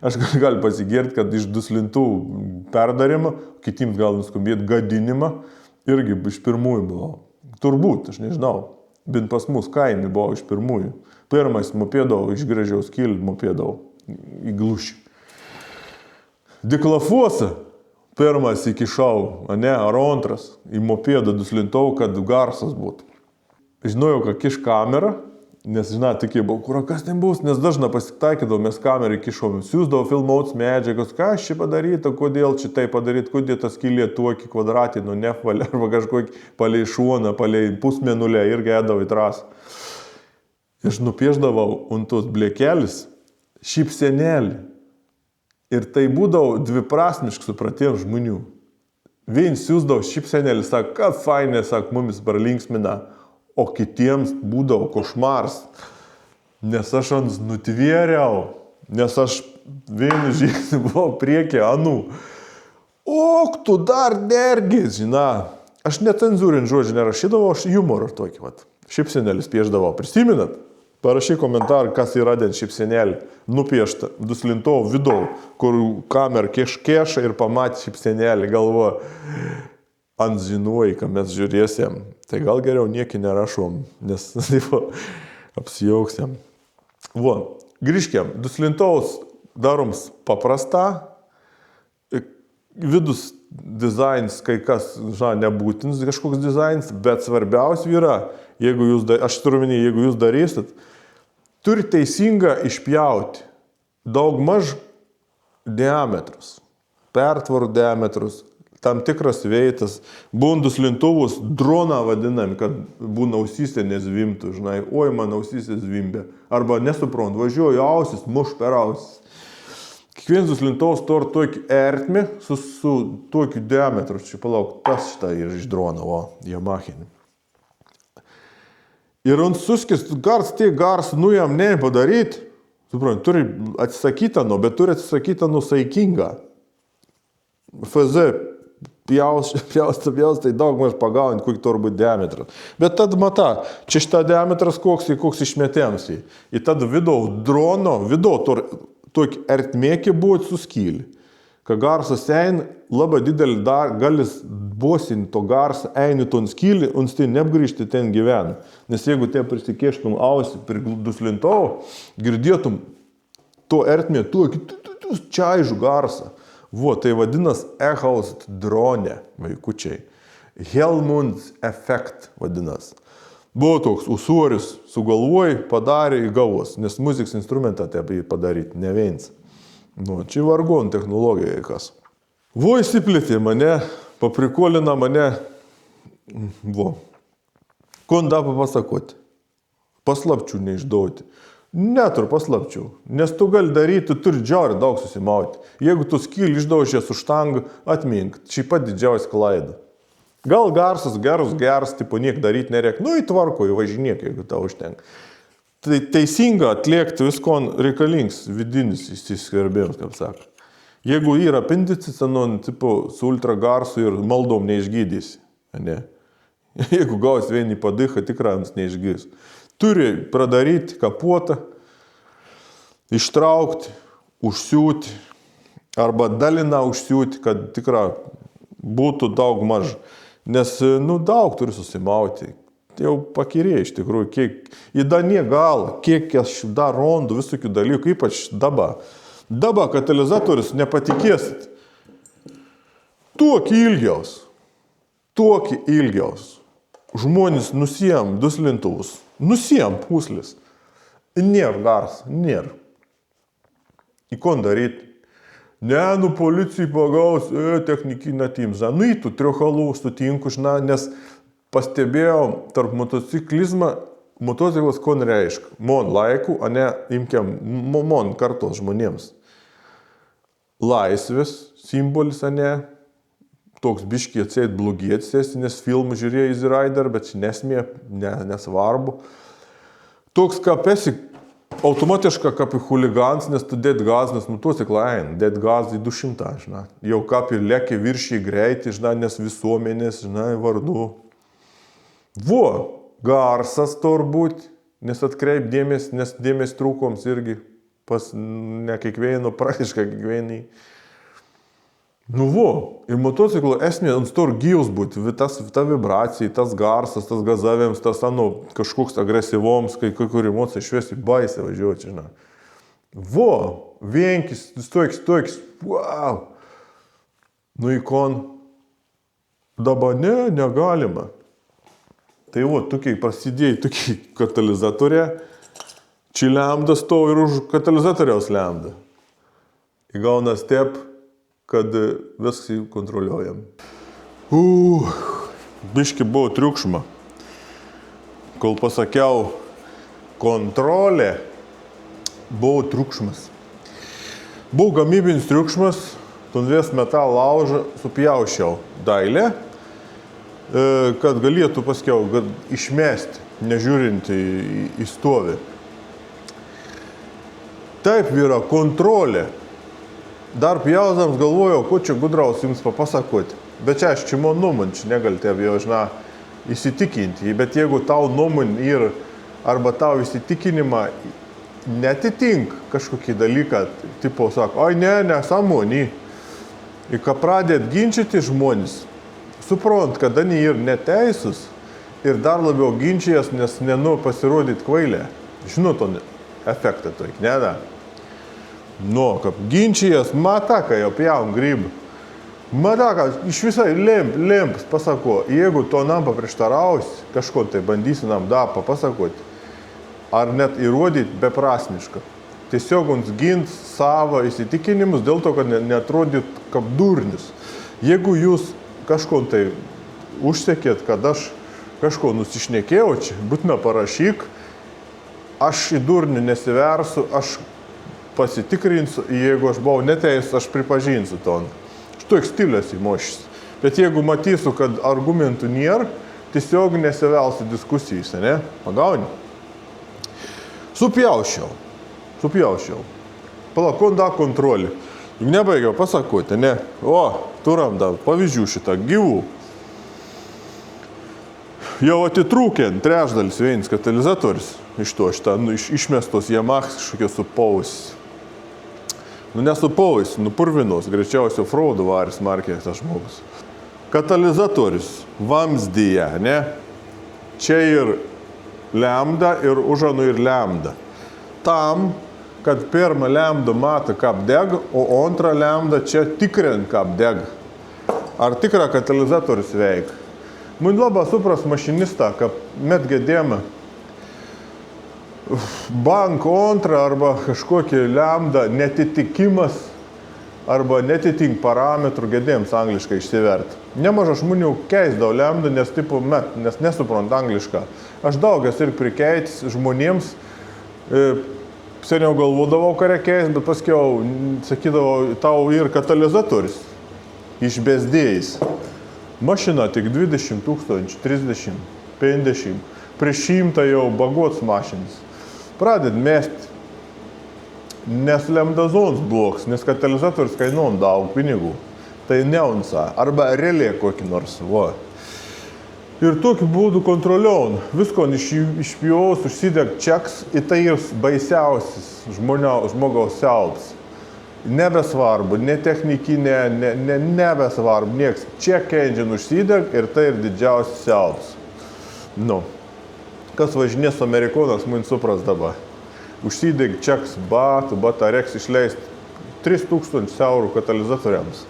Aš galiu pasigirti, kad iš duslintų perdarimą, kitiems gal nuskambėti gadinimą, irgi iš pirmųjų buvo. Turbūt, aš nežinau, bet pas mus kaime buvo iš pirmųjų. Pirmais mopėdavau, iš gražiaus kilį mopėdavau į glušį. Diklafuosą pirmas įkišau, ar antras, į mopėdą duslintau, kad garsas būtų. Žinojau, kad kiš kamerą, nes, tikėjau, kas ten bus, nes dažnai pasitaikydavau, mes kamerą įkišom, siūsdavau filmauts medžiagos, ką čia padaryta, kodėl čia tai padaryti, kodėl tas skylė tokį kvadratį, neapvalė, arba kažkokį palei šoną, palei pusmenulę ir gėdavau į trasą. Aš nupieždavau ant tos blėkelis šypsenėlį. Ir tai būdavo dviprasmiškai supratiems žmonių. Vien siūsdavo šypsenėlį, sako, kad fainė, sako, mumis pralinksmina, o kitiems būdavo košmars. Nes aš ant nutvėriau, nes aš vienu žingsniu buvau priekį anų. O, tu dar dergis, Aš necenzūrinį žodžių nerašydavau, aš humorą tokį, šypsenėlis pieždavau. Prisiminat? Parašy komentarą, kas yra den šypsenėlį nupiešta, duslintau vidau, kur kamera keša ir pamatė šypsenėlį, galvo, ant zinuoji, ką mes žiūrėsim. Tai gal geriau nieki nerašom, nes apsijauksim. Grįžkim, duslintaus daroms paprasta, vidus dizainas, kai kas, nebūtinis kažkoks dizainas, bet svarbiausia yra, jeigu jūs darysit, turi teisingą išpjauti daugmaž diametrus, pertvarų diametrus, tam tikras veitas, būna duslintuvus droną vadinam, kad būna ausyse nezvimtų, oi man ausyse zvimbė, arba nesuprant, važiuoju ausis, muš per ausis. Kiekvienas duslintuvas turi tokį ertmį su tokiu diametru, čia palauk, tas šitą yra iš drono, Yamachinį. Ir ant suskis, gars, jam nepadaryti, suprant, turi atsisakyti, bet turi atsisakyti saikingą. FZ pjaustai daug maž pagaunti, kokį turi būti diametras. Bet tad mata, čia šitą diametras koks išmetėms. Ir tad vidau drono, turi tokį ertmėkį būti suskyli. Kad garsas eina, labai didelį galis bosinti to garsą, eini ton skylį, un tai neapgrįžti ten gyvena. Nes jeigu te prisikėštum ausį prie duslintovo, girdėtum to ertmė, čaižų garsą. Tai vadinas Echaust drone, vaikučiai. Helmunds efekt vadinas. Buvo toks usorius, sugalvoj, padarė į gavos, nes muzikos instrumentą taip padaryti, ne viens. Čia vargon technologija kas. Įsiplėtė mane, paprikolina mane, Kon dapa pasakoti, paslapčių neišduoti. Neturi paslapčių, nes tu gali daryti, turi džiauri daug susimauti. Jeigu tu skylį išdaužė su štangą, atmink, čia pat didžiausia klaida. Gal garsas geras, tipo niek daryti nereik, įtvarko, įvažinėk, jeigu tau užtenka. Tai teisinga atliekti visko reikalingas vidinis įsiskverbėjimas, kaip sako. Jeigu yra apendicita, su ultragarsu ir maldom neišgydysi. Ne? Jeigu gaus vieni padycha, tikrams neišgydys. Turi pradaryti kapotą, ištraukti, užsiūti, arba daliną užsiūti, kad tikra būtų daug maž. Nes, daug turi susimauti. Jau pakirė iš tikrųjų, kiek įdanie galą, kiek aš dar rondu visokių dalykų, ypač daba. Daba katalizatorius, nepatikėsit. Tokį ilgiaus. Žmonės nusiem duslintuvus, nusiem puslis. Nėr gars, nėr. Į kon daryti? Ne, policijai pagaus, technikinę timzą. Įtų triochalų sutinku, nes pastebėjau tarp motociklizmą, motociklas kon reiškia. Mon laikų, o ne imkiam mon kartos žmonėms. Laisvės simbolis, o ne toks biškiai atseit blogėtis, nes filmų žiūrėjo Easy Rider, bet nesmė, nesvarbu. Toks kaip esi automatiška kaip huligans, nes tu dėt gaz, nes motociklą eina, dėt gaz į 200, jau kaip ir lėkia viršiai greitį, nes visuomenės, vardu. Garsas turbūt, nes atkreip dėmesį, nes dėmesį trūkoms irgi pas ne kiekvieno, praktiškai kiekvienai. Ir motociklo esmė ant to gyvus būti, ta vibracija, tas garsas, tas gazavėms, tas kažkoks agresyvoms, kai kur emocija šviesi baisė važiuoti, vienkis, stokis, wow. Nu ikon, dabar negalima. Tai va, tokiai prasidėjai, tokiai katalizatorė, čia lambda stovi ir už katalizatoriaus lambda. Įgauna step, kad viską kontroliuojam. Biški buvo triukšma. Kol pasakiau kontrolė, buvo triukšmas. Buvo gamybinis triukšmas, tunvės metalą laužą supjaušiau dailę, kad galėtų paskiau išmesti, nežiūrint į stovį. Taip yra kontrolė. Dar pjausdams galvojau, ko čia gudraus jums papasakoti. Bet čia aš čia man nuomonė, čia negalite jau, įsitikinti. Bet jeigu tau nuomonė ir arba tau įsitikinimą netitink kažkokį dalyką, tipo sako, oi ne, samonį. Ir ką pradėt ginčyti žmonės, suprant, kad jie ir neteisus ir dar labiau ginčijas, nes pasirodyti kvailę. Žinot, to efektą tokį, ne da? Nu, kaip ginčijas, mata, kai jau pjaun grybą. Mata, kad iš visai lemps pasako, jeigu to nam paprieštaraus, kažko tai bandysi nam papasakoti, ar net įrodyti beprasmišką. Tiesiog mums gint savo įsitikinimus dėl to, kad neatrodyt kaip durnis. Jeigu jūs kažko tai užsekėt, kad aš kažko nusišnekėjau čia, būtina parašyk, aš į durnį nesiversiu, aš pasitikrinsiu, jeigu aš buvau neteisus, aš pripažinsiu to. Štoks stilius įmošys. Bet jeigu matysiu, kad argumentų nėra, tiesiog nesivelsiu diskusijose, ne? Pagauni? Supjaušiau. Palakon da kontrolį. Juk nebaigiau pasakoti, ne? O, turam da pavyzdžių šitą gyvų. Jau atitrūkė trečdalis vienas katalizatorius iš to, išmestos Yamaha kažkokios supausis. Nesupausis, purvinos, greičiausiai fraudų varis markė tas žmogus. Katalizatorius vamzdyje, ne? Čia ir lambda, ir užanų ir lambda. Tam, kad pirmą lambdą matą kaip deg, o antrą lambdą čia tikrint kaip deg. Ar tikra katalizatorius veik? Man labai supras mašinistą, kad met gedėmą banko antrą arba kažkokį lambdą netitikimas arba netitink parametrų gedėms angliškai išsiverti. Nemaža žmonių keisdavo lambdą, nes nesuprant anglišką. Aš daugas ir prikeitis žmonėms, seniau galvodavau, ką reikės, bet paskiau sakydavau, tau ir katalizatorius išbesdėjais. Mašina tik 20 000, 30, 50, prieš 100 jau bagots mašinis. Pradėt mesti, nes lambdazons bloks, nes katalizatorius kainuom daug pinigų. Tai neunsa, arba relė kokį nors. Va. Ir tokiu būdu kontroliuon. Visko išpjaus, užsideg čeks, ir tai ir baisiausias žmogaus siaubas. Nebesvarbu, ne technikinė, nebesvarbu, nieks. Check engine užsideg ir tai ir didžiausias siaubas. Nu, kas važinės su amerikonas, man supras dabar. Užsideg čeks, reiks išleisti 3000 eurų katalizatoriams.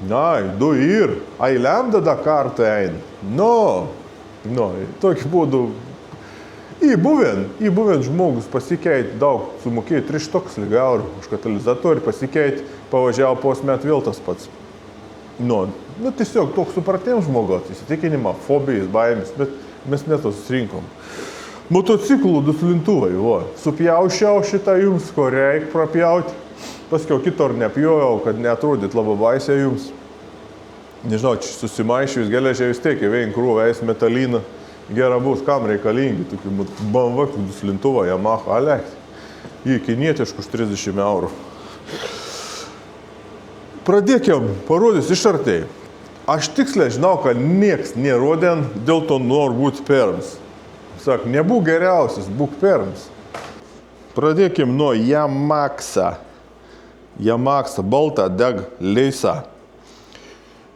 Ai, du ir, ai lambda da kartą ein. No, tokiu būdu įbuvен žmogus pasikeit daug, sumokėjo 3000 eurų už katalizatorių, pasikeit, pavažiavo pos metų vėl tas pats. Nu, tiesiog toks supratėm žmogaus, įsitikinimą, fobijas, baimės, bet mes neto susirinkom. Motociklų duslintuvai, supjaušiau šitą jums, ko reik prapjauti. Paskiau kito ar nepjojau, kad neatrodyt labai baisė jums. Nežinau, čia susimaišėjus geležiai vis tiek, vien krūvą eis metaliną. Gera bus, kam reikalingi, tokių BMW duslintuvą, Yamaha, alekt. Jį kinietiškus 30 eurų. Pradėkim, parodys iš artėjai. Aš tiksliai žinau, kad nieks nerodėn, dėl to noriu būti pirms. Sak, nebūk geriausias, būk pirms. Pradėkim nuo Yamaha, balta deg leisa.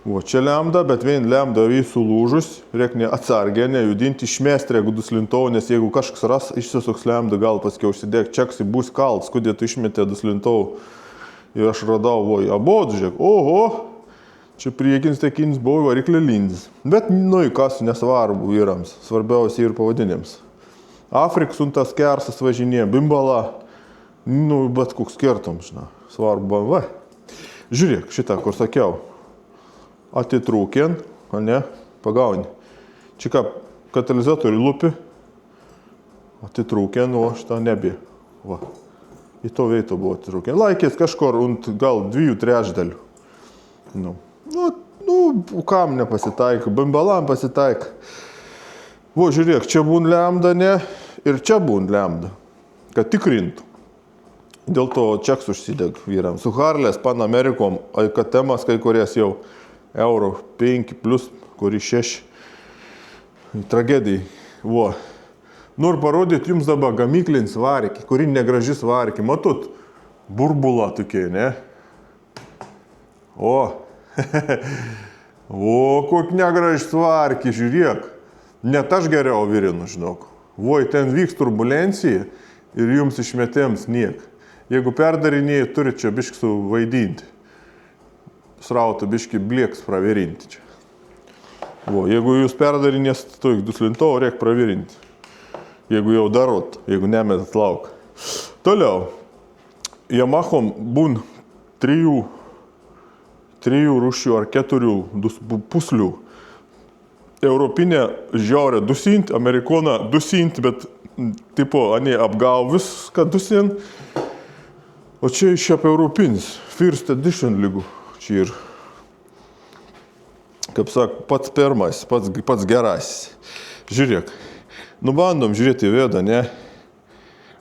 O čia lambda, bet vien lambda sulūžus, reikia atsargiai nejudinti, išmesti, jeigu duslintuvą, nes jeigu kažkas ras išsisuks lambda, gal paskiau užsidėk čeksi, bus kaltas, kodėl tu išmetė duslintuvą. Ir aš radau, abodžiūrėk, oho, Čia priekinis tekinis buvo variklio lindis. Bet, nu, į kas nesvarbu vyrams, svarbiausia ir pavadinėms. Afriksuntas kersas važinė, bimbala, nu, bet koks skirtum, žinai, svarbu, va. Žiūrėk, šitą, kur sakiau, atitrūkien, o ne, pagauni. Čia ką, katalizatorių lupi, atitrūkien, o šitą nebė, va. Į to veito buvo atitrūkien. Laikės kažkur, gal 2/3. Nu, kam nepasitaiko, bimbalam pasitaiko. Vo, žiūrėk, čia būn lemda, ne, ir čia būn lemda, kad tikrintų. Dėl to čeks užsideg vyram. Su Harlės Pan Amerikom, kad temas kai kurias jau euro 5 plus, kuri 6. Tragedijai. Vo. Noriu parodyti jums dabar gamyklin svarikį, kuri negraži svarikį. Matot, burbulą tokie, ne? O. O, kok negraži svarikį, žiūrėk. Net aš geriau virinu, žinok. Voi, ten vyks turbulencija ir jums išmetėms niek. Jeigu perdarinėjai, turi čia biški suvaidinti. Srautą biški blieks pravirinti čia. O, jeigu jūs perdarinės, tai duslintovą reik pravirinti. Jeigu jau darot, jeigu nemetat lauk. Toliau. Yamahom būn 3 rūšių ar 4 puslių. Europinė žiaurė 2 cent, amerikona 2 cent, bet tipo, ane apgalvis, kad 2 cent. O čia šiaip europinis, first edition lygų. Čia ir, kaip sak, pats pirmas, pats gerasis. Žiūrėk, bandom žiūrėti į vėdą, ne?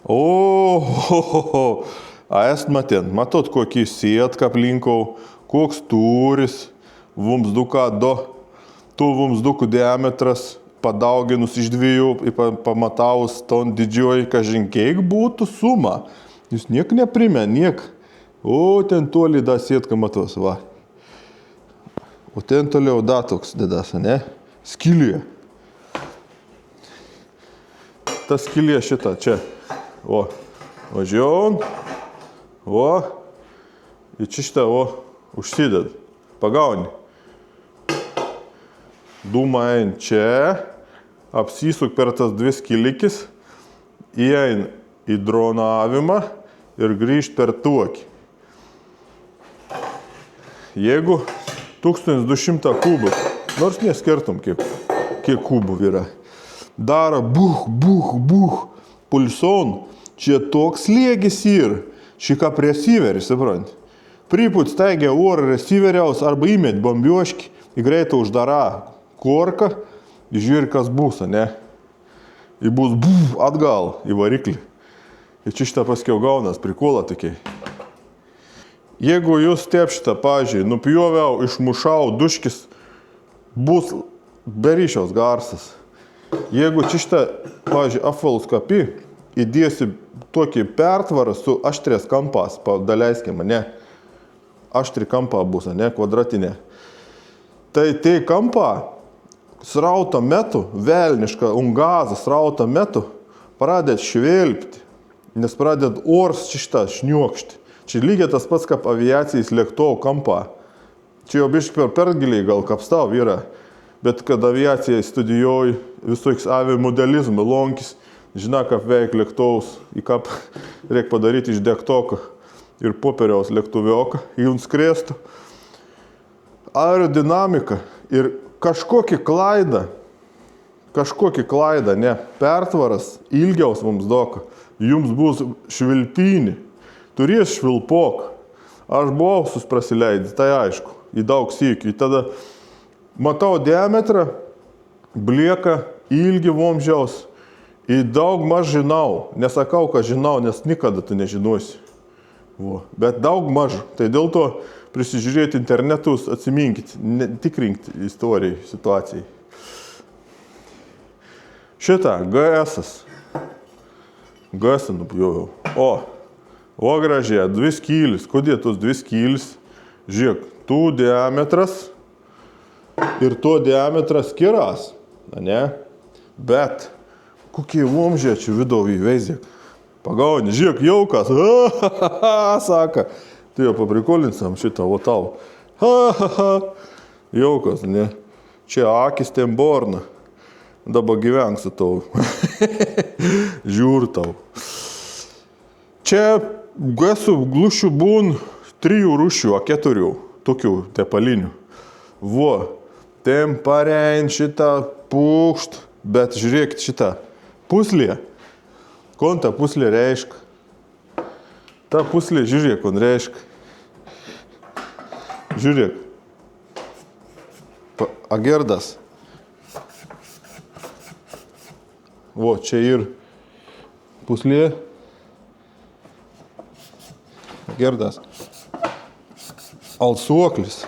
O, a est maten, matot kokį sietka aplinkau, koks turis, vumsduką do. Tu vumsdukų diametras padauginus iš 2, pamataus ton didžioji, kažin kiek būtų suma. Jūs niek neprimė, niek. O, ten toli da sietka matos, va. O ten toliau da toks dedas, ne? Skylė. Ta skylė šita, čia. O, važiuon. O, ir čia šitą, o, užsided. Pagauni. Dūma ein čia, apsisuk per tas 2 skylikis, įein į dronavimą ir grįžt per tuokį. Jeigu 1200 kubų, nors neskirtum, kiek kubų yra, daro buh, pulson, čia toks slėgis ir, šika receiveris, suprant. Priput staigia orą receiveriaus arba įmet bombioškį, į greitą uždarą korką, žiūri, kas bus, ne? Ir bus atgal į variklį. Ir čia šitą paskiau gaunas, prikola tokiai. Jeigu jūs taip šitą, pažiūrėjau, nupjoviau, išmušau, duškis, bus beryšiaus garsas. Jeigu čia šitą, pažiūrėjau, apvalus kapį, įdėsi tokį pertvarą su aštrės kampas, daleiskime, ne? Aštri kampa bus, ne? Kvadratinė. Tai kampa srauto metu, velniška gazą srauto metu, pradėt švelpti, nes pradėt ors šitą šniokšti. Čia lygiai tas pats, kaip aviacijais lėktuvo kampa. Čia jau biškai per giliai gal kapstau yra, bet kad aviacijai studijuoju visoks avimodelizmą, lonkis, žina, kaip veik lėktuvus, į kap reik padaryti iš degtoko ir popieriaus lėktuvioką, jums skrėstų. Aerodinamika ir kažkokia klaida, ne, pertvaras ilgiaus mums doka, jums bus švilpynį, turės švilpok. Aš buvau prasileidęs, tai aišku, į daug sykių. Tada matau diametrą, blieka, ilgi vamzdžiaus, į daug maž žinau, nesakau, kad žinau, nes nikada tu nežinosi. Bet daug maž, tai dėl to prisižiūrėti internetus, atsiminkit, tikrinkti istorijai, situacijai. Šitą, GS-as. GS-ą nupjoviau. O gražiai, 2 skylis. Kodėl tos 2 skylis? Žiūrėk, tų diametras ir to diametras skiras, ne? Bet, kokie vamzdžiai čia vidovį veizėk. Pagauni, žiūrėk, jaukas, saka. Tai jau paprikolinsam šitą, o tau. Ha. Jaukas, ne? Čia akis ten borna. Dabar gyvenk su tau. Žiūr tau. Čia esu glušių būn 3 rūšių, 4 tokių tepalinių. Vo, ten parein šitą pūkšt, bet žiūrėkit šitą puslė. Kon ta puslė reiškia? Ta puslė, žiūrėk, kon reiškia. Žiūrėk. Agerdas. Vo, čia ir puslė. Agerdas. Alsuoklis.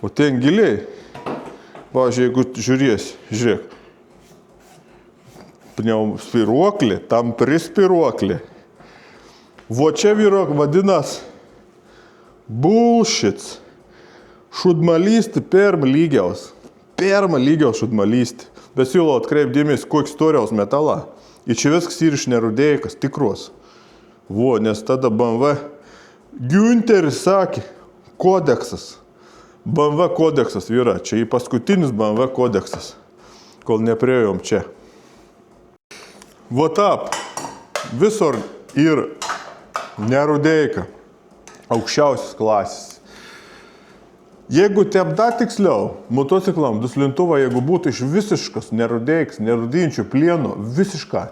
O ten giliai. Pavyzdžiui, jeigu žiūrėsi, žiūrėk. Spiruoklė, tam prispiruoklė. Vo čia vyro vadinas bullshit. Šudmalysti pirmą lygiaus. Pirmą lygiaus šudmalysti. Bet siūlau atkreipdėmės, koks istorijos metala. Ir čia viskas ir iš nerudėjikas, tikros. Vo, nes tada BMW Güntteris sakė, kodeksas. BMW kodeksas vyra. Čia į paskutinis BMW kodeksas. Kol nepriejom čia. Vo tap. Visur ir nerudėjika. Aukščiausias klasės. Jeigu tepda tiksliau, motociklam duslintuvą, jeigu būtų iš visiškas nerudėjiks, nerudinčių plieno, visiška,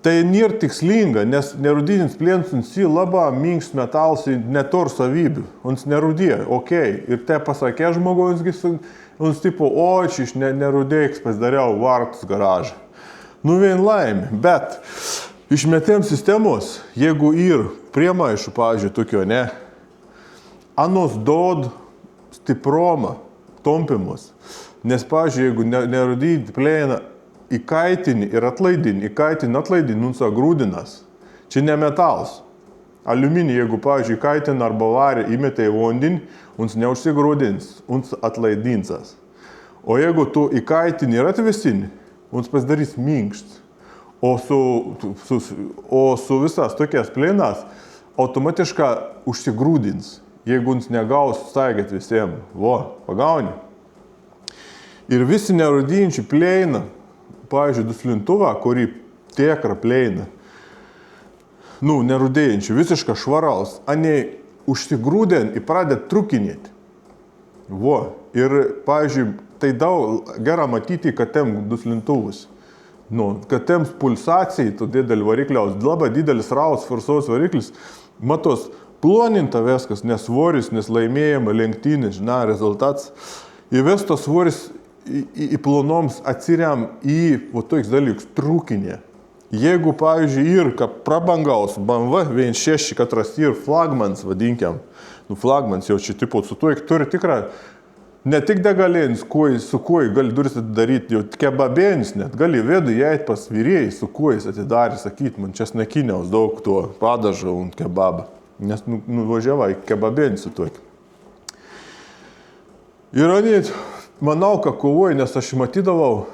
tai nėra tikslinga, nes nerudinis plienas jis labai minkštas metalas, netur savybių, jis nerudėja, okei, ir te pasakė žmogaus, jis tipo, o, čia iš nerudėjiks pasidariau vartus garažą. Nu vien laimė, bet išmetėm sistemos, jeigu ir priemaišų, pavyzdžiui, tokio, ne, anos dod stipromą, tompimus. Nes, pavyzdžiui, jeigu nerudinį plieną įkaitinį ir atlaidinį, nunsa grūdinas. Čia ne metalas. Aliuminį, jeigu, pavyzdžiui, įkaitinį arba varį įmetė į vandenį, jis neužsigrūdins, jis atlaidintas. O jeigu tu įkaitinį ir atvesinį, jis pasidarys minkštas. O su visas tokias plienas automatiškai užsigrūdins. Jeigu jis negaus staigėt visiems, vo, pagauni. Ir visi nerudinčių pleina, pavyzdžiui, duslintuvą, kurį tiekra pleina, nu, nerudėjančių, visiškai švaraus, anei užsigrūdien ir pradėt trukinėti. Vo, ir, pavyzdžiui, tai daug gera matyti, kad tem duslintuvus. Nu, kad tems pulsacijai, tu didelį varikliaus, labai didelis raus, forsos variklis, matos, ploninta viskas, nes svoris, nes laimėjama lenktynė, žinai, rezultatas. Įvestos svoris į plonoms atsiriam į toks dalyks, trūkinė. Jeigu, pavyzdžiui, ir kad prabangaus BMW 1.6, katras ir flagmans, vadinkiam, nu flagmans jau čia tipo su tuo, turi tikrą, ne tik degalėnis, su kuo gali duris atidaryti, jau kebabėnis net, gali vėdų įeit pas vyrėjai, su kuo jis atidarė, sakyt, man česnekiniaus daug tuo padažo ant kebabą. Nes nuvažiavai kebabėnį su tuo. Ir anit, manau, kad kovoju, nes aš matydavau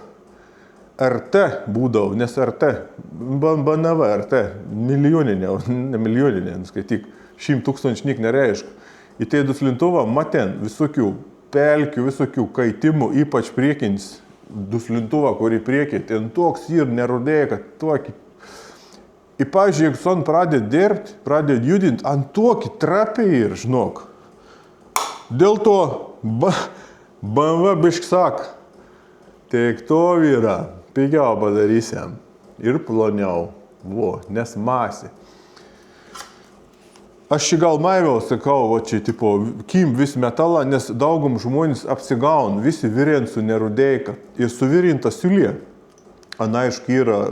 RT būdavau, nes RT, BNV RT, milijoninė, ne milijoninė, skaityk, 100 000 nereiškia. Į tai duslintuvą maten visokių pelkių, visokių kaitimų, ypač priekinis duslintuvą, kurį priekį, ten toks ir nerudėja, kad tokį. Ir, pavyzdžiui, jeigu son pradėt dirbti, pradėt judinti, ant tokį trapiai ir, žinok. Dėl to BMW bišk sak, tik to vyra, pigiau padarysiam ir ploniau, vo, nes masė. Aš čia gal maiviau sakau, va čia, tipo, kim vis metalą, nes daugum žmonės apsigaun, visi virien su nerudėjika ir suvirinta siulė. Ana, aišku, yra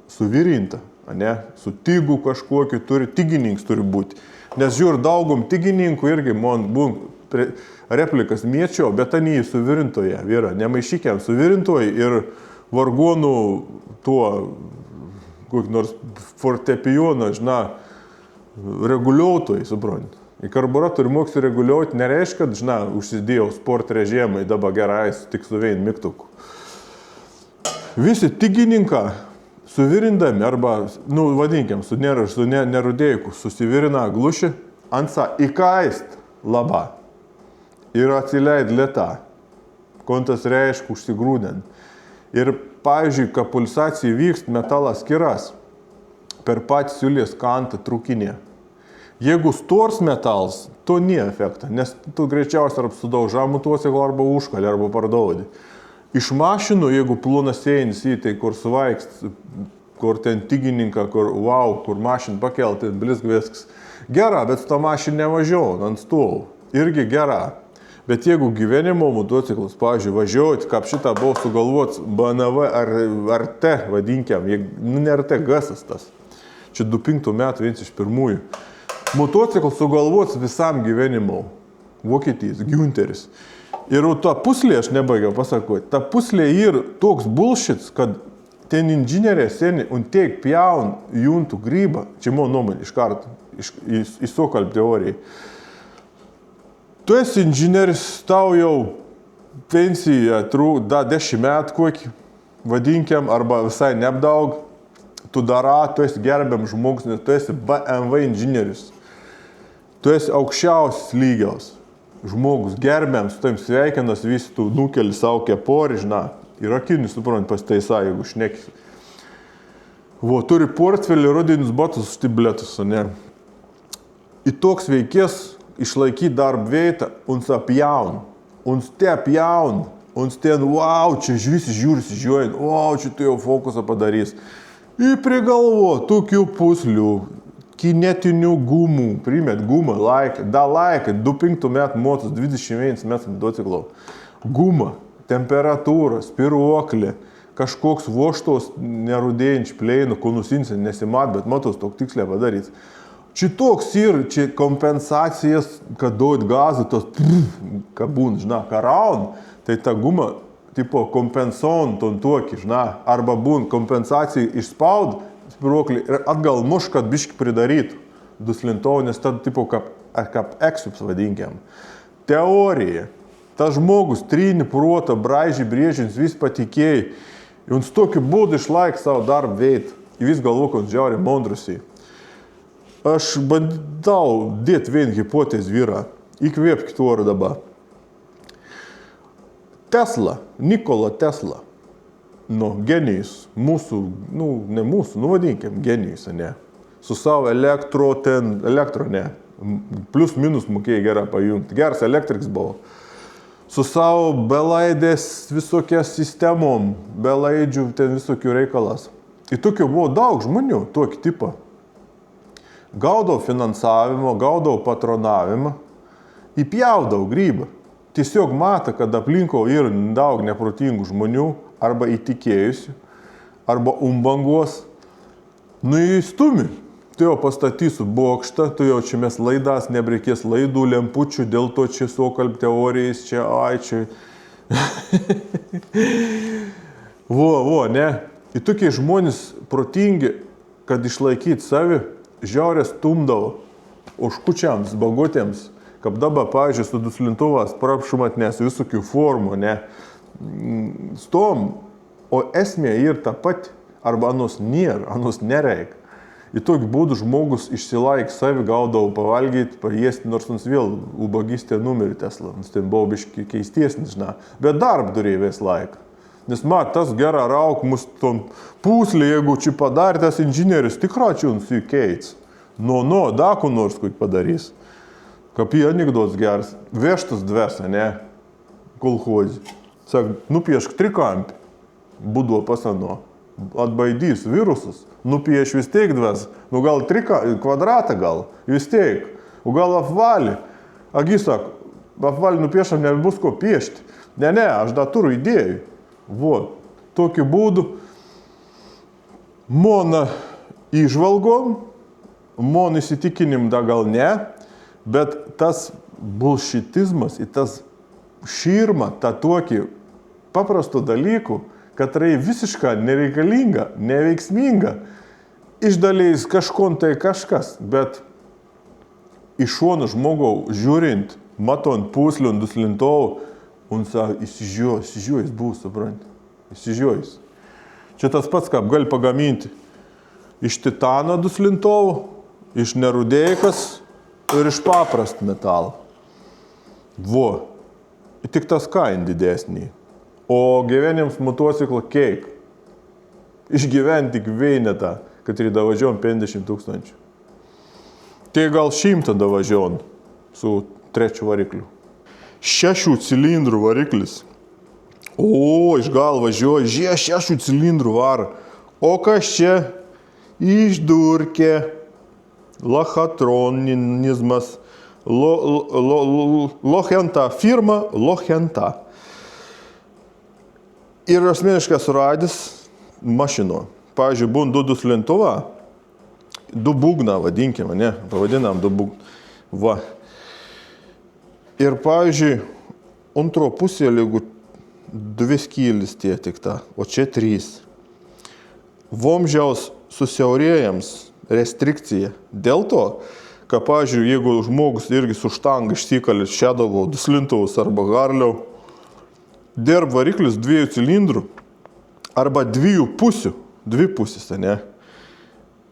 suvirinta. Ne, su tygu kažkokiu tygininkas turi būti. Nes žiūr, daugum tygininkų irgi man replikas miečio, bet anį suvirintoje vyra. Nemaišykiam suvirintoje ir vargonų tuo, kokį nors fortepijoną, žinai, reguliuotojai, suprant. Į karburatorių moksiu reguliuoti nereiškia, kad, žinai, užsidėjau sport režimą, dabar gerai, tik su vien mygtuku. Visi tygininką suvirindami arba, nu, vadinkiam, su nerudėjiku susivirina glušį, ansa įkaist labą. ir atsileid lėtą. Kontas reiškia užsigrūdint. Ir, pavyzdžiui, kai pulsacija vyksta, metalas skiras per patį siūlės kantą trūkinė. Jeigu stors metalas, to nėra efekta, nes tu greičiausiai arba sudauža motociklą, arba užkalį, arba pardaudį. Iš mašinų, jeigu plonas einis į tai, kur suvaikst, kur ten tigininką, kur kur mašiną pakelti, ten blizg viskas. Gera, bet ta mašina nevažiuoja ant stovų. Irgi gera. Bet jeigu gyvenimo motociklas, pavyzdžiui, važiuoti, kaip šitą buvo sugalvots BNV ar RT, vadinkiam, ne RT, gasas tas. Čia 2005 metų vienas iš pirmųjų. Motociklas sugalvots visam gyvenimo. Vokietijas, Günteris. Ir ta puslė, aš nebaigiau pasakoti, ta puslė yra toks bullshit, kad ten inžinieriai seni un tiek pjaun juntų grybą, čia mano nuomonė iš karto, į sokalb teorijai. Tu esi inžinieris, tau jau pensija da 10 metų kokį, vadinkiam, arba visai neapdaug, tu dara, tu esi gerbiam žmogus, nes tu esi BMW inžinierius. Tu esi aukščiausias lygiaus žmogus, gerbiam, su tavim sveikinas, visi tu nukeli savo keporį, žinai. Ir akinius, suprant, pasitaisa, jeigu šnekisi. Turi portfelį, rodinius batus, štibletus, ne? Į toks veikės išlaikyti darb vietą, uns apjaun, uns te apjaun, uns ten, čia visi žiūrėjai, čia tu jau fokusą padarys. Ir prigalvo, tokių puslių, kinetinių gumų, primėt gumą, laikė, 2005 metų motus, 21 metų motociklo, gumą. Temperatūra, spiruoklė, kažkoks voštos nerudėjančių pleinų, konusinsi nesimat, bet matos tok tiksliai padarys. Čia toks ir, čia kompensacijas, kad duot gazą, tos kabūn, žinai, karaun, tai ta guma, tipo, kompenson ton tokį, žinai, arba būn kompensacijai išspaud spiruoklį ir atgal muš, kad biški pridarytų duslintovų, nes tad, tipo, kaip eksups vadinkiam. Teorija. Tas žmogus trini protą, braižį, brėžins, vis patikėjai. Ir jums tokiu būdu išlaik savo darbą veitą. Ir vis galvo, kad žiauriai mondrusiai. Aš bandau dėti vieną hipotezę vyrą. Įkvėpk tuo dabar. Tesla, Nikola Tesla. Genijus. Mūsų, ne mūsų, vadinkim, genijus, ne. Su savo elektro, ne. Plius minus mokėjai gerą pajungti. Geras elektriks buvo. Su savo belaidės visokias sistemom, belaidžių ten visokių reikalas. Ir tokių buvo daug žmonių, tokį tipą. Gaudau finansavimą, gaudau patronavimą, įpjaudau grybą. Tiesiog matą, kad aplinko yra daug neprotingų žmonių, arba įtikėjusių, arba umbangos. Įstumi. Tu jau pastatysiu bokštą, tu jau čia mes laidas, nebreikės laidų, lempučių, dėl to čia sokalb teorijas, čia, čia. Ne. Ir tokie žmonės protingi, kad išlaikyti savi, žiaurės stumdavo oškučiams, bagotėms, kaip dabar, pavyzdžiui, su duslintuvas prapšumatnės visokių formų, ne. Stom, o esmė yra ta pati, arba anos nėra, anos nereik. Ir tokiu būdu žmogus išsilaik savi, gaudavo pavalgyti, pajėsti, nors mums vėl ubagystė numerį Tesla. Nes ten buvo biški keistiesnis, žinai. Bet darb turėjo vis laiką. Nes tas gerą rauk, mus tom puslį, jeigu čia padarė tas inžinieris, tikrai čia jums įkeits. Daku nors kaip padarys. Kaip į anekdots geras. Veštas dvesa, ne? Kolchozį. Sak, nupiešk trikampį. Būdavo pasano. Atbaidys virusus. Nupieš vis tiek dves, gal kvadratą gal, vis tiek, gal apvalį. Agi sako, apvalį nupiešam, nebus ko piešti. Ne, aš dar turiu idėjų. Tokiu būdu mona įžvalgom, mona įsitikinim da gal ne, bet tas bullshitizmas ir tas širma, ta tokį paprastų dalykų, kad tai visiškai nereikalinga, neveiksminga. Iš daliais kažkon tai kažkas, bet iš šono žmogau žiūrint, matant puslių, duslintovų, un sako, įsižiojus bus, suprant, įsižiojus. Čia tas pats, kaip gali pagaminti iš titano duslintovų, iš nerudėjikas ir iš paprastų metalų. tik tas kain didesnį. O gyvenims motociklą keik. Išgyventi tik vienetą, kad ir davažiuom 50 000. Tai gal 100 davažiuom su 3 varikliu. 6 cilindrų variklis. O, iš gal važiuoja, 6 cilindrų var. O kas čia? Išdurkė. Lachatronizmas. Lohenta. Firma Lohenta. Ir asmeniškai suradęs mašino. Pavyzdžiui, būn 2 duslintuvą. 2 būgną, vadinkime, ne? Pavadinam 2 būgną. Va. Ir, pavyzdžiui, antro pusėje lygu 2 skylis tie tik ta, o čia 3. Vamzdžiaus susiaurėjams restrikcija. Dėl to, kad, pavyzdžiui, jeigu žmogus irgi su štanga išsikalis šedavo duslintuvus arba garliau, derb variklis 2 cilindrų arba 2 pusių, 2 pusės, ne?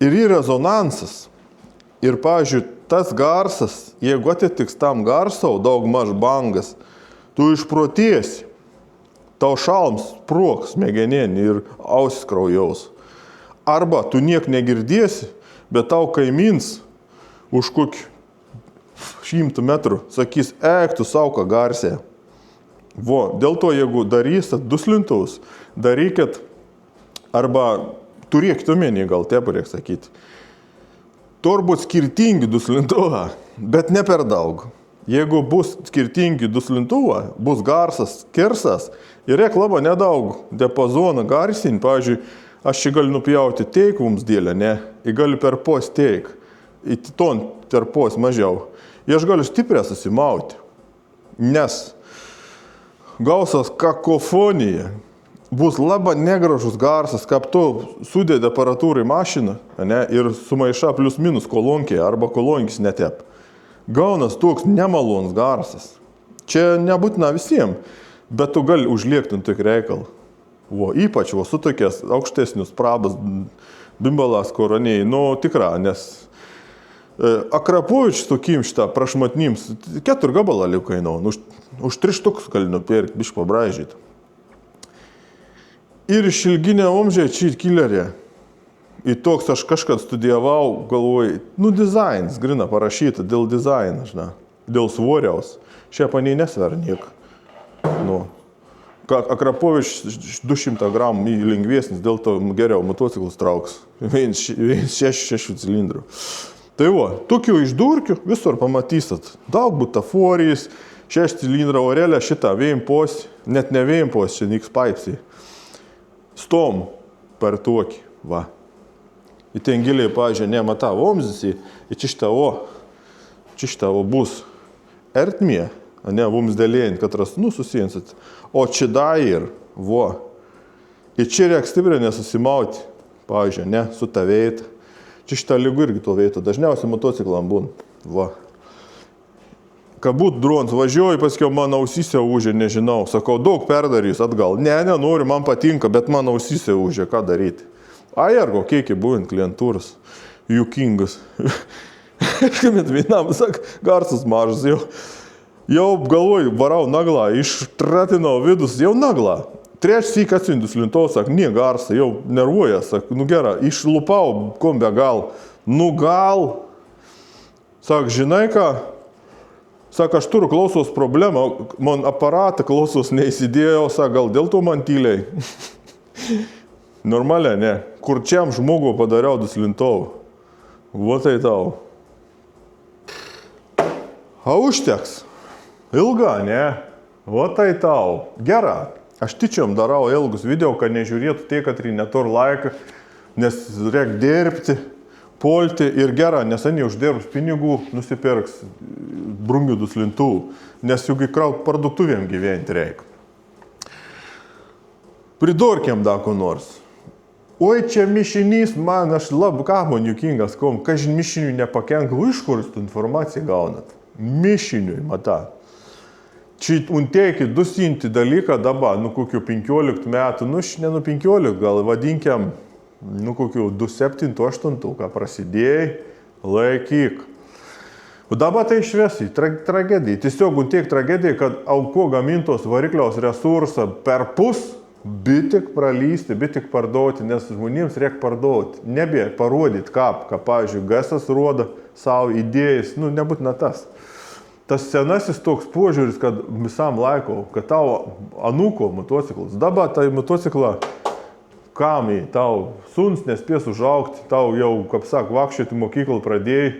Ir yra rezonansas. Ir, pavyzdžiui, tas garsas, jeigu atitiks tam garsau, daug maž bangas, tu išprotėsi. Tau šalms sprogs smegenėnį ir ausis kraujaus. Arba tu niek negirdėsi, bet tau kaimins už kokį 100 metrų sakys, tu sauka garsė. Vo, dėl to, jeigu darysit duslintuvus, darykit arba turėkit omeny, gal taip reikia sakyti. Turbūt skirtingi duslintuvą, bet ne per daug. Jeigu bus skirtingi duslintuvą, bus garsas, kersas ir reikia labai nedaug diapazoną garsinti. Pavyzdžiui, aš čia galiu nupjauti teik mums dėlę, ne? Ir galiu per pos teik. Į ton per pos mažiau. Ir aš galiu stipriai susimauti. Nes gausas kakofonija. Bus labai negražus garsas, kaip tu sudėdi aparatūrą į mašiną, ne, ir sumaiša plius minus kolonkė arba kolonkis netep. Gaunas toks nemalons garsas. Čia nebūtina visiems, bet tu gali užliekti ant tokį reikalą. Ypač su tokias aukštesnius prabas, bimbalas koroniai, tikra, nes Akrapovič tokim šitą prašmatnims 4 gabalą liukainau, už 3 štukus gali nupirkti, biškai pabražyti. Ir išilginė omžė čia kilerė. Ir toks aš kažkad studijavau, galvoju, dizainas, grina parašyta dėl dizaino, dėl svoriaus. Šią panei nesver niek. Akrapovič 200 gramų lengvesnis, dėl to geriau motociklus trauks. 6 cilindrų. Tai tokių išdurkių visur pamatysit. Daug butaforijais, 6 cilindrą orelę šitą vėjimposi, net ne vėjimposi, čia niks paipsiai. Stom per tokį, va. Ir ten giliai, pavyzdžiui, nemata vamzdys, ir čia bus ertmė, ne vamzdėlėjant, kad susijensit. O čia dair, va. Ir čia reikia stipriai nesusimauti, pavyzdžiui, ne, su ta veita. Čia šitą lygų irgi to veita, dažniausiai motociklam būn, va. Kad būt drons, važiuoju, paskiau man ausyse užė, nežinau. Sakau, daug perdarys atgal. Ne, nenoriu, man patinka, bet man ausyse užė, ką daryti. Ergo, kiek buvint klientūras, jukingas. Kažkamet vienam, sak, garsas mažas, jau galvoju, varau naglą, ištratinau vidus, jau naglą. 3 syk atsindus lintou, sak, nie garsą, jau nervuoja, sak, gerą, išlupau, kom be gal. Gal, sak, žinai ką? Sako, aš turiu klausos problemą, man aparatą klausos neįsidėjau, sako, gal dėl to man tyliai. Normaliai, ne. Kurčiam žmogų padariau duslintovų. Va tai tau. A užteks. Ilga, ne. Va tai tau. Gera. Aš tyčiom darau ilgus video, kad nežiūrėtų tai, kad neturi laiką, nes reikia dirbti. Polti ir gera, nes anie uždirbs pinigų, nusipirks brungių duslintuvų, nes juk įkraut parduotuvėm gyventi reikia. Pridurkiam dar ko nors. Oi, čia mišinys, man, aš ką man jukingas, kažin mišiniui nepakenklu, iš kur jūs tą informaciją gaunat? Mišiniui, mata. Čia unteikit dusinti dalyką dabar, kokių 15 metų, ne 15, gal vadinkiam, kokių 27-8, ką prasidėjai, laikyk. O dabar tai išvesi, tragedija. Tiesiog tiek tragedija, kad auko gamintos varikliaus resursą per pus, bet tik pralysti, bet tik parduoti, nes žmonėms reikia parduoti. Nebė parodyti, ką pavyzdžiui, gasas rodo savo idėjas, nebūtina tas. Tas senasis toks požiūris, kad visam laiko, kad tavo anūko motociklas, dabar tai motociklą kam į tau suns nespės užaugti, tau jau, kaip sako, vakščioti mokyklą pradėjai,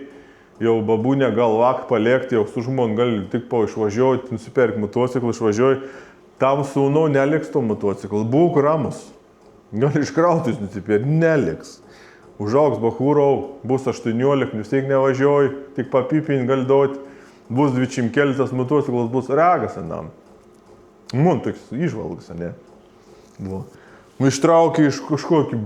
jau babūnė gal vak palėkti, jau su žmon gali tik po išvažiuoti, nusipirkti motociklą, išvažiuoji, tam sūnau neliks to motociklą, būk ramus, gali iškrautis nusipirkti, neliks. Užaugs bachūrau, bus 18, vis tiek nevažiuoji, tik papipinį gali duoti. Bus 20 kelitas motociklas, bus regas anam. Toks išvalgas, ne? Ištraukė iš kažkokį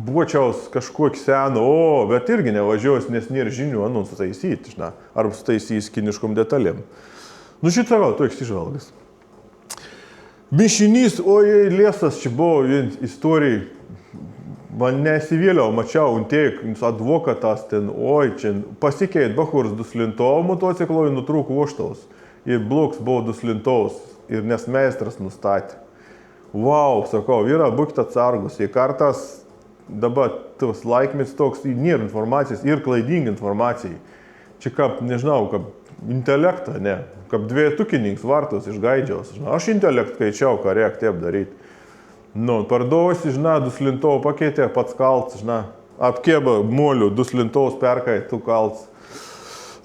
buočiaus, kažkokį seną, bet irgi nevažiuos, nes nėra žinių, sutaisyti, arba sutaisys kiniškom detalėm. Šitą gal, toks išvalgas. Mišinys, lėsas čia buvo istorijai. Man nesivėliau, mačiau, advokatas ten, čia pasikeit bachūrs Duslintovo motociklo, nutrūk voštaus. Ir bloks buvo Duslintovas, ir nes meistras nustatė. Vau, sakau, vyra, būkite atsargus, į kartas dabar tas laikmets toks, nėra informacijos ir klaidinga informacijai. Čia kaip, nežinau, kaip intelektą, ne, kaip dvietukininks vartos iš gaidžiaus. Aš intelekt skaičiau, ką reikia taip daryti. Parduosi, Duslintovo pakeitė, pats kalts, apkėba molių, Duslintovos perkai, tu kalts.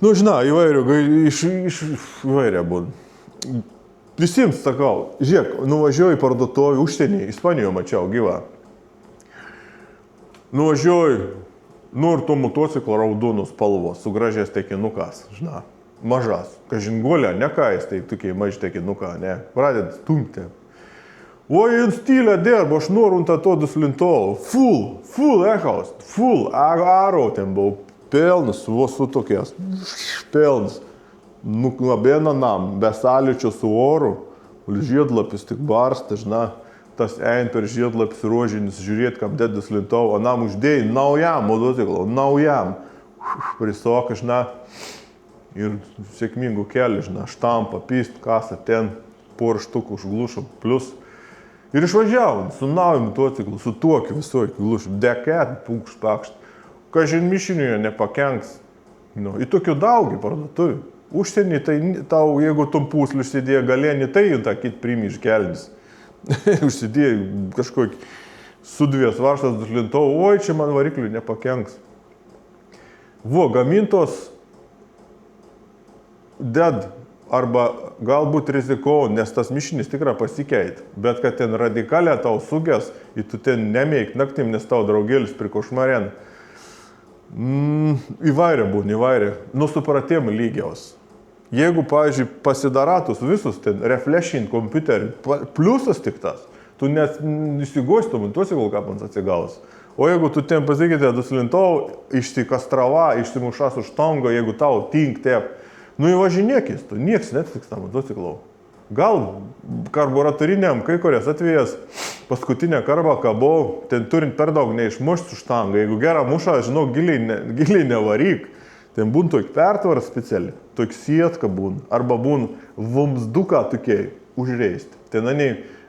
Įvairia būna. Visiems sakau, žiūrėk, nuvažiuoju į parduotuvę užsienį, Ispanijoje mačiau gyvą. Nuvažiuoju, ir to motociklo raudonos spalvos, su gražiais tekinukas, mažas. Kažingolė, ne ką jis, tai tokie maži tekinuką, ne, pradėt stumti. Jin stylę dirbo, aš noriu to Duslintovo, full echaus, full aro ten buvo, pelnas, vos su tokies, pelnas. Labėna nam, be sąlyčio su oru, žiedlapis tik barsta, tas ein per žiedlapis rožinis, žiūrėt, kaip dėt Duslintovo, nam uždėjai naujam motociklo, naujam, prisok, ir sėkmingų kelių, štampą, pist, kasą, ten, porą štukų užglušom, plus. Ir išvažiavom su nauju motociklu, su tokiu visokiu glušim, deket, pukšt, pakšt. Kažin mišiniuje nepakenks. Į tokių daugi parduotuvių. Užsienį, tai tau, jeigu tom pusliu užsidėjo galėni, tai tą kit primi iš kelnis. Užsidėjo kažkokį sudvės varštas Duslintovo, čia man varikliui nepakenks. Gamintos ded arba galbūt rizikau, nes tas mišinis tikrai pasikeit, bet kad ten radikaliai tau sugės, ir tu ten nemeik naktim, nes tau draugėlis prikošmaren. Įvairia būna, įvairia. Supratimai lygiaus. Jeigu, pavyzdžiui, pasidaratus visus ten reflešint kompiuterį, pliusas tik tas, tu net įsigosi, tu motociklų kapans atsigaus. O jeigu tu ten pasikeitė Duslintovo, išsikastrava, išsimušas už tongo, jeigu tau tink tep, įvažinėkis, tu nieks netitiks tą motociklą. Gal karburatoriniam kai kurias atvėjas paskutinę karbą kabau, ten turint per daug neišmušti su štangą. Jeigu gerą mušą, žinau, giliai nevaryk. Ten būn tokia pertvaras speciali, tokia sietka būn, arba būn vamsduką tokiai užreisti. Ten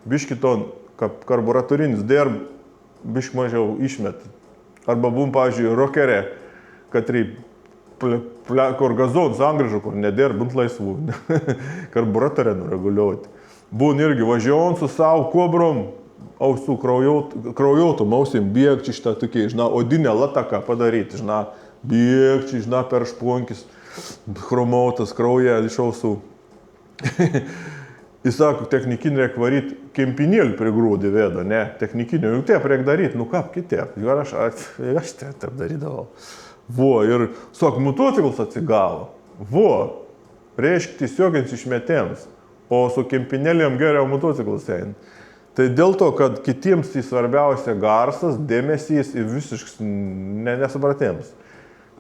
biški ton karburatorinis derb, biški mažiau išmet. Arba būn, pavyzdžiui, rokerė, katrai kur gazonus angražu, kur nederbint laisvų, karburatorę nureguliuoti. Būn irgi važiuojant su savo kobrom, ausų kraujotom ausim, bėgči šitą tokiai, odinę lataką padaryti, bėgči, per šponkis, chromautas krauja iš ausų. Jis sako, technikinį reikia varyti, kempinėlį prigrūdį vėdą, ne, technikinį, jau taip reikia daryti, kaip kitėp, aš taip darydavau. Ir, sako, motociklas atsigavo. Reiškia tiesiogins išmetėms, o su kempinėlėm geriau motociklas eina. Tai dėl to, kad kitiems tai svarbiausia garsas, dėmesys ir visiškai nesupratėms.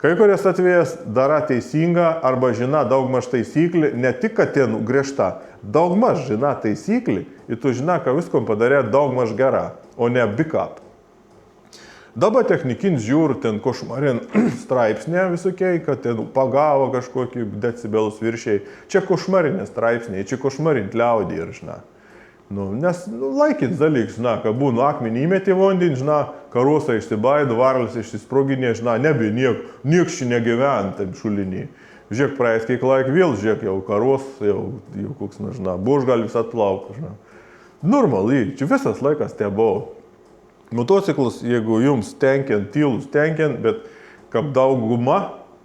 Kai kurias atvėjas dara teisinga arba žina daugmaž taisyklį, ne tik, kad ten griežta, daugmaž žina taisyklį ir tu žina, ką viskom padarė daugmaž gera, o ne bikap. Dabar technikins žiūriu, ten košmarin straipsnė visokiai, kad ten pagavo kažkokį decibelus viršiai. Čia košmarinė straipsniai, čia košmarint liaudį ir, žinai. Nes laikit dalyk, žinai, kad būna akmenį įmeti vandin, žinai, karosą išsibaido, varlis išsisproginė, žinai, nebė nieks čia negyvena tam šulinį. Žiūrėk, praeis kiek laik vėl, žiūrėk, jau karos, jau koks, žinai, buožgalvis atplauk, žinai. Normaliai, čia visas laikas te buvo. Motociklas, jeigu jums tenkint, tylus tenkint, bet kaip dauguma,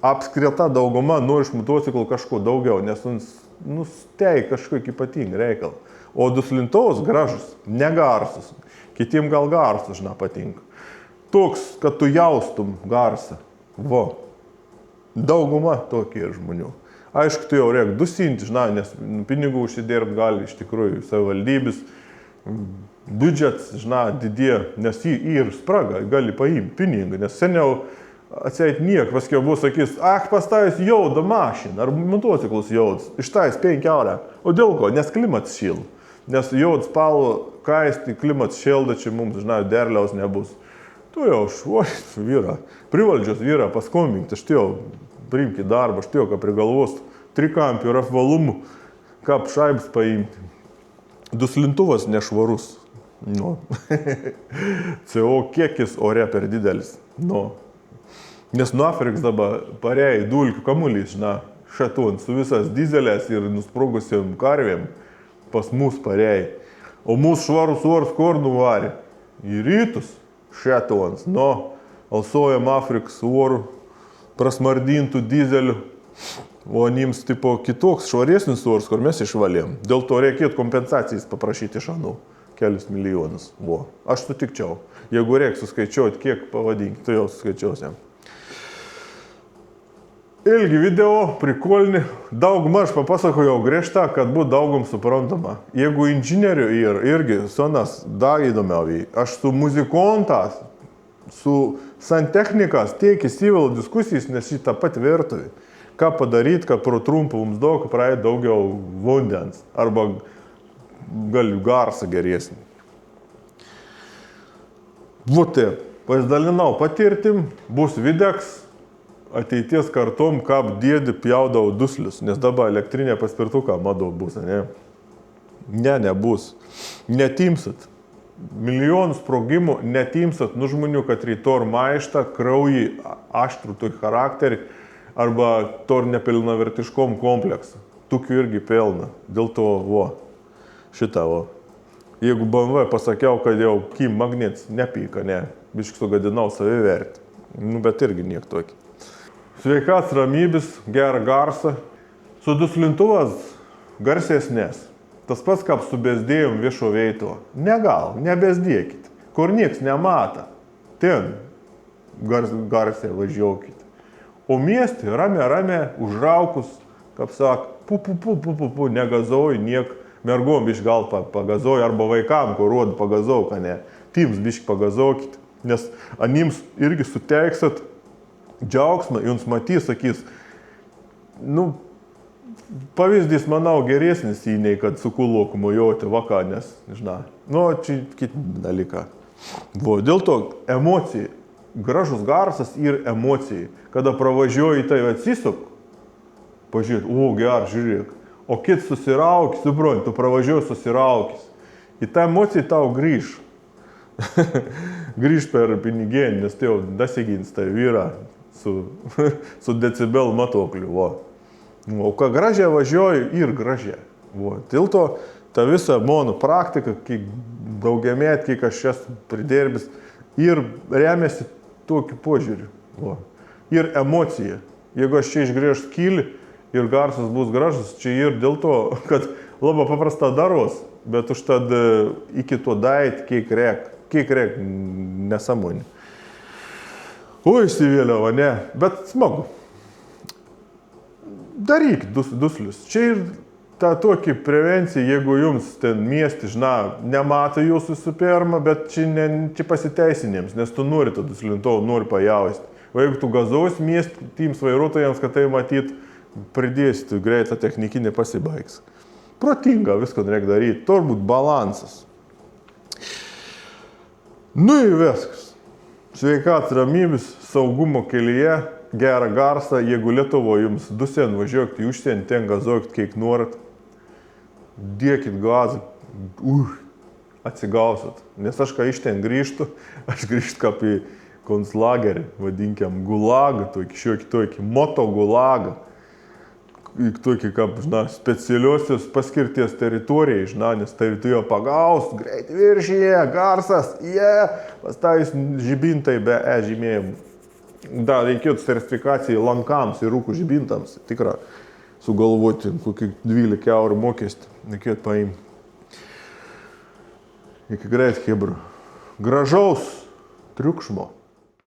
apskrita dauguma nori iš motociklų kažko daugiau, nes stei kažkokį ypatingą reikalą. O duslintuvas gražus, negarsus, kitiem gal garsus, žinai, patinka. Toks, kad tu jaustum garsą. Vo. Dauguma tokie žmonių. Aišku, tu jau reikia dusinti, žinai, nes pinigų užsidirbt gali iš tikrųjų savivaldybės. Biudžets, žinai, didė, nes jį ir spraga, gali paimti pinigą, nes seniau atseit niek, paskiau bus sakys, pastavys jaudą mašiną, ar motociklas jaudas, ištais 5 eurų. O dėl ko? Nes klimats šil. Nes jaudas palo kaisti, klimats šilda, čia mums, žinai, derliaus nebus. Tu jau vyra, privaldžios vyra paskombink, aš jau priimki darbą, aš jau ką prigalvos, trikampių ir apvalumų, kap šaibs paimti. Duslintuvas nešvarus. CO kiekis ore per didelis. Nes nuo Afriks dabar parei dulkių kamuolys, žinai, šatun, su visas dizelės ir nusprogusiam karvėm pas mus parei. O mūsų švarus oras kur nuvarė? Į rytus šatuns, alsojam Afriks orų prasmardintų dizelių. O nims tipo kitoks švaresnis oras, kur mes išvalėm. Dėl to reikėtų kompensacijas paprašyti iš anų. Kelius milijonus. Vo. Aš sutikčiau. Jeigu reikia suskaičiuoti, kiek pavadinki, tu jau suskaičiuosi. Ilgi video, prikolni. Daugmaž papasakojau griežtą, kad būtų daugum suprantama. Jeigu inžinierių irgi sonas dar įdomiau. Aš su muzikontas, su santechnikas tiek įsivėliau diskusijas, nes šitą pat virtuvį. Ką padaryti, kad pro trumpą mums daug praeit daugiau vandens. Arba gal garsą geresnį. Vat taip, pasidalinau patirtim, bus videks ateities kartom, kaip dėdi pjaudavo duslius, nes dabar elektrinė paspirtuką madau bus, ne? Nebus. Netimsat. Milijonų sprogimų netimsat žmonių, kad rytor maištą, kraujį, aštrų tokį charakterį, arba tor nepilnavertiškom kompleksą. Tokių irgi pelna. Dėl to, šitą. Jeigu BMW pasakiau, kad jau Kim magnets nepyka, biškai sugadinau savivertį. Bet irgi niek tokį. Sveikas ramybės, gerą garsą. Su duslintuvas garsesnės. Tas pats, kaip su bezdėjom viešo veito. Nebezdėkit. Kur nieks nemata. Ten garsiai važiuokit. O miestį rame, užraukus, kaip sak, negazoju, niek. Mergom biškai gal pagazoju, arba vaikam, kur rodo pagazoju, ką ne. Tims biškai pagazokit, nes anims irgi suteiksat džiaugsmą, jums matys, sakys, pavyzdys, manau, geresnis nei kad su kuloku mojoti vaka, nes, žinai, čia kiti dalyką. Dėl to emocija, gražus garsas ir emocija. Kada pravažiuoji, tai atsisuk, pažiūrėt, gerai, žiūrėk. O kits susiraukis, supranti, tu pravažiuoji susiraukis. Į tą emociją tau grįž. Grįž per pinigėnį, nes tai jau dasigins tai vyra su decibel matokliu. O ką gražiai važiuoju ir gražiai. Dėl to ta visa mano praktika, kiek daugiamet, kiek aš esu pridirbęs, ir remiasi tokiu požiūriu. Ir emocija. Jeigu aš čia išgriežt skylį, ir garsas bus gražus, čia ir dėl to, kad labai paprasta daros, bet užtad iki to dait, kiek reik nesąmonė. Įsivėliau, ne, bet smagu. Daryk duslius. Čia ir ta tokia prevencija, jeigu jums ten miesti, žinai, nemato jūsų su pirma, bet čia pasiteisinėms, nes tu nori tą duslintuvą, nori pajausti. O jeigu tu gazosi miesti tiems vairuotojams, kad tai matyt, pridėsi, tu greitą technikinį pasibaigs. Protinga viską reikia daryti, turbūt balansas. Ir viskas. Sveikatos ramybės, saugumo kelyje, gerą garsą, jeigu Lietuvoje jums dusien važiuokit į užsienį, ten gazuokit, kiek norit, dėkit gazą, atsigausit. Nes aš kai iš ten grįžtu, aš grįžtu kaip į konclagerį, vadinkiam, gulagą, tokį motogulagą. Tokį kaip, specialiosios paskirties teritorijai, nes teritoriją pagaus, greit viršyje, garsas, pastais žibintai be žymėjimų. Da, reikėtų sertifikacijai lankams ir rūkų žibintams, tikrą, sugalvoti kokį 12 eurų mokestį, reikėtų paimti. Iki greit, hebra. Gražaus triukšmo.